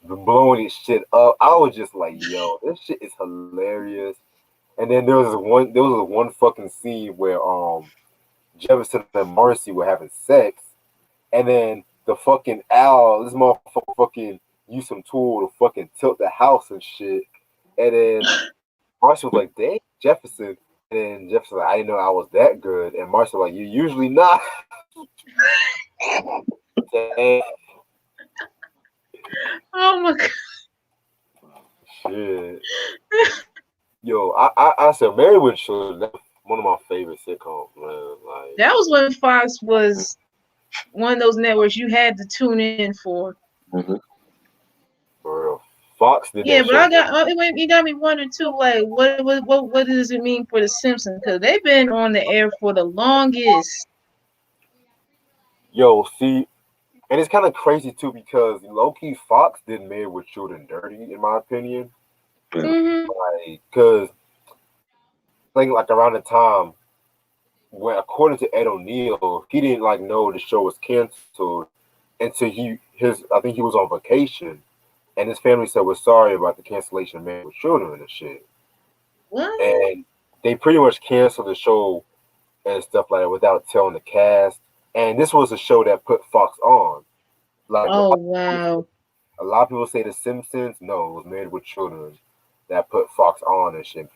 blowing this shit up, I was just like, yo, this shit is hilarious. And then there was one fucking scene where Jefferson and Marcy were having sex, and then the fucking Al, this motherfucker fucking used some tool to fucking tilt the house and shit. And then Marcy was like, dang, Jefferson. And then Jefferson like, I didn't know I was that good. And Marcy was like, you usually not. Dang, oh my god, shit. Yo, I said Married with Children, that's one of my favorite sitcoms, man. Like, that was when Fox was one of those networks you had to tune in for. Mhm. for real. Fox did Yeah, that but show. I got it got me wondering too, like what does it mean for the Simpsons? Because they've been on the air for the longest. Yo, see, and it's kind of crazy too because low key Fox did Married with Children dirty, in my opinion. Yeah. Hmm. Like, cause like around the time when, according to Ed O'Neill, he didn't like know the show was canceled until I think he was on vacation, and his family said we're sorry about the cancellation of Married with Children and shit, What? and they pretty much canceled the show and stuff like that without telling the cast. And this was a show that put Fox on. Like Oh wow. a lot of people say The Simpsons. No, it was Married with Children that put Fox on and shit.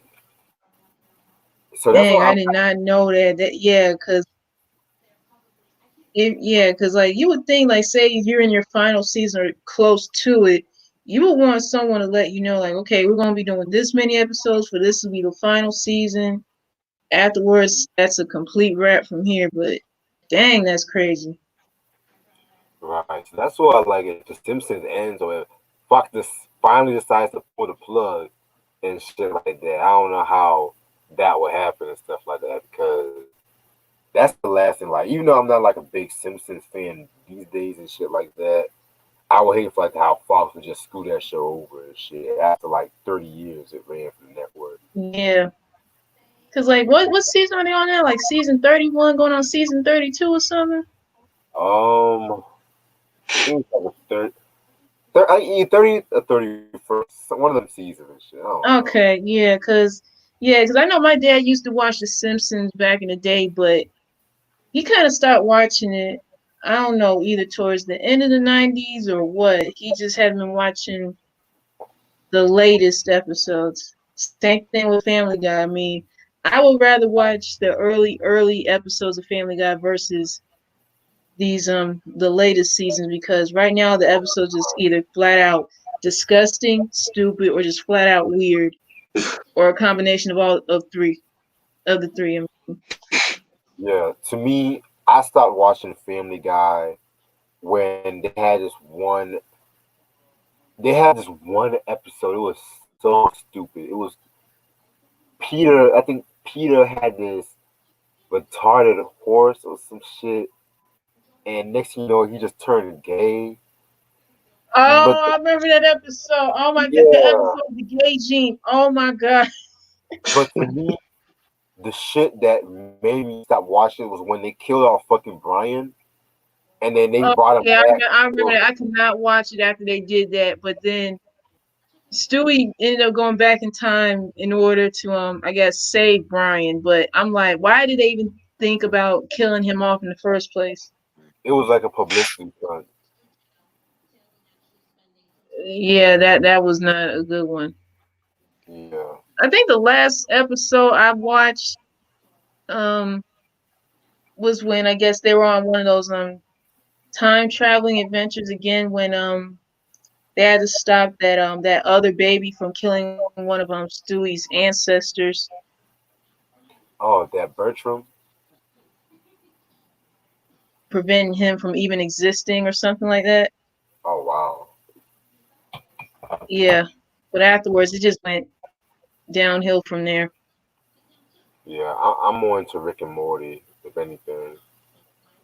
So that's Dang, why I did not know that. That yeah, cause like you would think, like say you're in your final season or close to it, you would want someone to let you know, like, okay, we're gonna be doing this many episodes for this to be the final season. Afterwards, that's a complete wrap from here. But dang, that's crazy. right. So that's why like if The Simpsons ends or if Fox finally decides to pull the plug and shit like that, I don't know how that would happen and stuff like that because that's the last thing. Like even though I'm not like a big Simpsons fan these days and shit like that, I would hate for like how Fox would just screw that show over and shit after like 30 years it ran for the network. Yeah, cause like what season are they on now? Like season 31, going on season 32 or something. I think it's like a 30 or 31st, one of them seasons and shit. I don't know. Okay, yeah, cause I know my dad used to watch The Simpsons back in the day, but he kind of stopped watching it. I don't know, either towards the end of the 90s or what. He just hadn't been watching the latest episodes. Same thing with Family Guy. I mean, I would rather watch the early episodes of Family Guy versus these the latest seasons because right now the episodes is either flat out disgusting, stupid, or just flat out weird, or a combination of all of the three. Yeah, to me, I stopped watching Family Guy when they had this one episode. It was so stupid. It was Peter. I think Peter had this retarded horse or some shit. And next thing you know, he just turned gay. But Oh, I remember that episode. Oh my god, the yeah, episode of the gay gene. Oh my god. but to me, the shit that made me stop watching was when they killed off fucking Brian, and then they Oh brought him yeah, back. I remember that. I could not watch it after they did that. But then Stewie ended up going back in time in order to I guess save Brian. But I'm like, why did they even think about killing him off in the first place? It was like a publicity stunt. Yeah, that was not a good one. Yeah. I think the last episode I watched um was when I guess they were on one of those time traveling adventures again when they had to stop that other baby from killing one of Stewie's ancestors, Oh, that Bertram. preventing him from even existing or something like that. Oh wow. Yeah. But afterwards it just went downhill from there. Yeah, I'm more into Rick and Morty, if anything.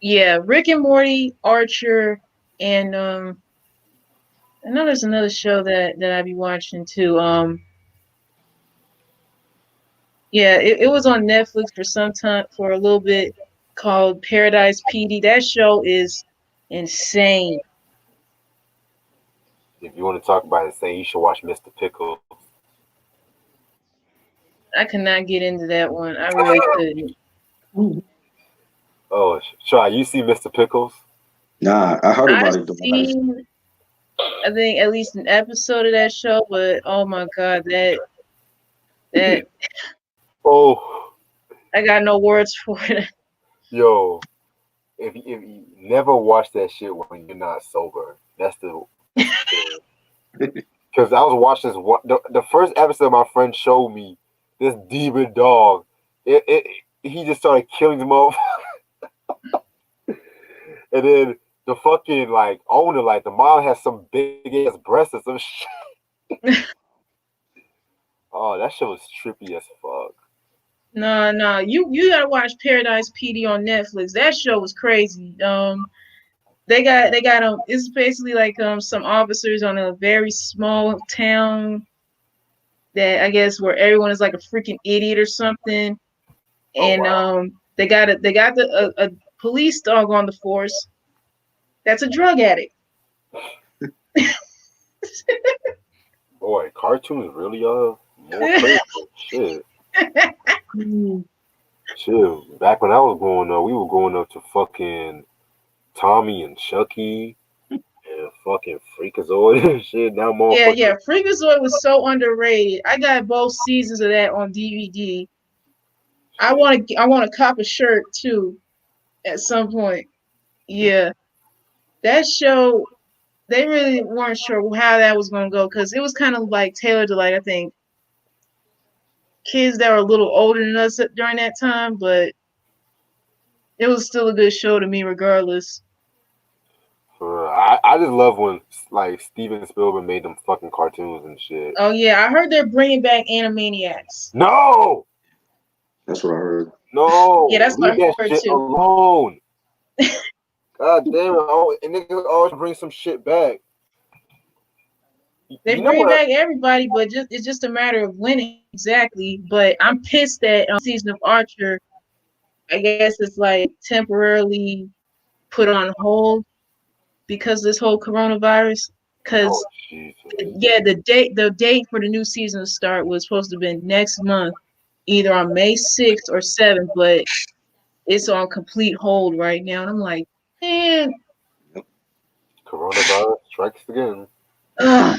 Yeah, Rick and Morty, Archer, and I know there's another show that I be watching too. Yeah, it was on Netflix for some time for a little bit called Paradise PD. That show is insane. If you want to talk about it, say you should watch Mr. Pickles. I cannot get into that one. I really couldn't. Oh, try. You see Mr. Pickles? Nah, I heard I've about it though. seen I think at least an episode of that show, but oh my god, that Oh, I got no words for it. yo, if you never watch that shit when you're not sober, that's the thing. Because I was watching this the first episode my friend showed me this demon dog. It he just started killing them all, and then the fucking like owner, like the mom has some big ass breasts or some shit. Oh, that shit was trippy as fuck. No, no, you gotta watch Paradise PD on Netflix. That show was crazy. They got it's basically like some officers on a very small town that I guess where everyone is like a freaking idiot or something, Oh and wow, they got a police dog on the force that's a drug addict. boy, cartoons really more crazy. Shit. Shit. Back when I was growing up, we were going up to fucking Tommy and Chucky and fucking Freakazoid and shit. Now Yeah, motherfuckers. yeah, Freakazoid was so underrated. I got both seasons of that on DVD. Shit. I want to cop a shirt too at some point. Yeah, that show they really weren't sure how that was going to go because it was kind of like tailored to like I think kids that were a little older than us during that time, but it was still a good show to me regardless. I just love when like Steven Spielberg made them fucking cartoons and shit. Oh yeah, I heard they're bringing back Animaniacs. No, That's what I heard. Yeah, no, that's what leave I that heard shit too. alone. God damn it! Oh, and niggas always bring some shit back. They You know bring what? back everybody, but it's just a matter of when exactly. But I'm pissed that season of Archer. I guess it's like temporarily put on hold because of this whole coronavirus. Oh Because Jesus. yeah, the date for the new season to start was supposed to have been next month, either on May 6th or 7th, but it's on complete hold right now. And I'm like, man, Coronavirus strikes again. ugh.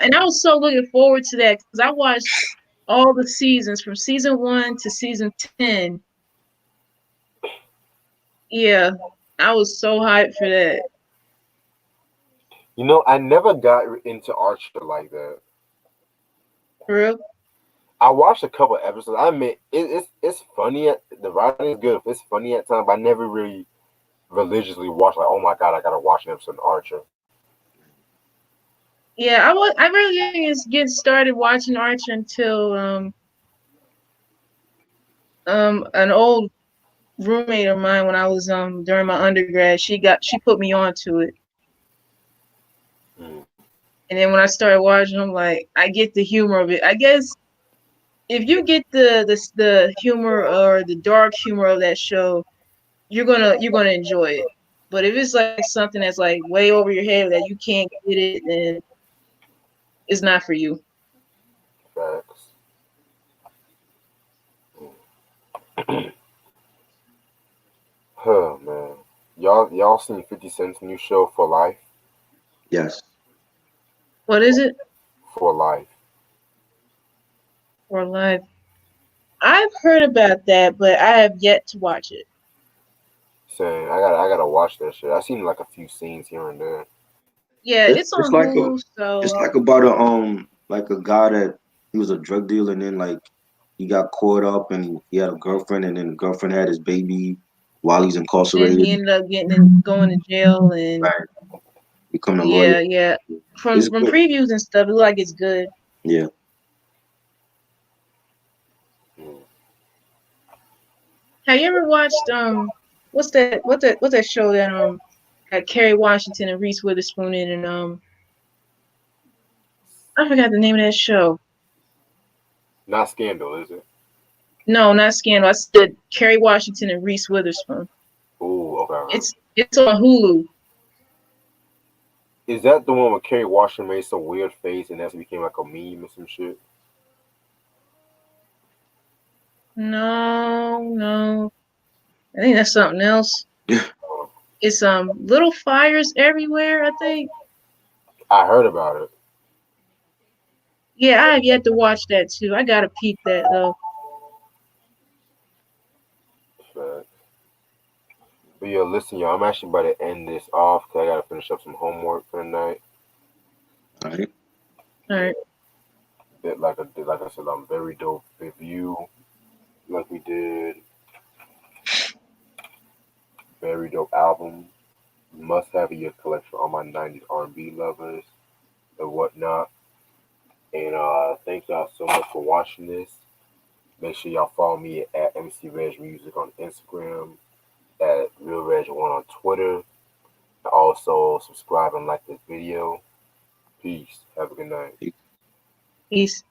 And I was so looking forward to that because I watched all the seasons from season 1 to season 10. Yeah, I was so hyped for that. You know, I never got into Archer like that. For real. I watched a couple episodes. I mean, it's funny. The writing is good. It's funny at times, but I never really religiously watched. Like, oh my god, I gotta watch an episode of Archer. Yeah, I really didn't get started watching Archer until an old roommate of mine when I was during my undergrad. She put me onto it, Mm. and then when I started watching, I'm like, I get the humor of it. I guess if you get the humor or the dark humor of that show, you're gonna enjoy it. But if it's like something that's like way over your head that you can't get it, then it's not for you. Facts. Mm. Huh, man. Y'all seen 50 Cent's new show For Life? Yes. What is it? For Life. For life. I've heard about that, but I have yet to watch it. Saying I gotta watch that shit. I seen like a few scenes here and there. Yeah, It's it's it's on like a Hulu, it's so like about a like a guy that he was a drug dealer and then like he got caught up and he had a girlfriend and then the girlfriend had his baby while he's then incarcerated. he ended up going to jail, and Right. Becoming a lawyer. yeah, yeah. It's From good. previews and stuff, it look like it's good. Yeah. Mm. Have you ever watched what's that show that had Kerry Washington and Reese Witherspoon in, and I forgot the name of that show. Not Scandal, is it? No, not Scandal. I said Kerry Washington and Reese Witherspoon. Ooh, okay. It's on Hulu. Is that the one where Kerry Washington made some weird face and that became like a meme or some shit? No, no. I think that's something else. Oh, It's Little Fires Everywhere, I think. I heard about it. Yeah, I have yet to watch that too. I gotta peep that though. But yeah, listen, y'all. I'm actually about to end this off because I gotta finish up some homework for the night. All right. All Yeah, right. like I said, I'm very dope review like we did. Very dope album. Must have in your collection. All my '90s R&B lovers and whatnot. And thank y'all so much for watching this. Make sure y'all follow me at MC Reg Music on Instagram, at Real Reg One on Twitter. And also subscribe and like this video. Peace. Have a good night. Peace.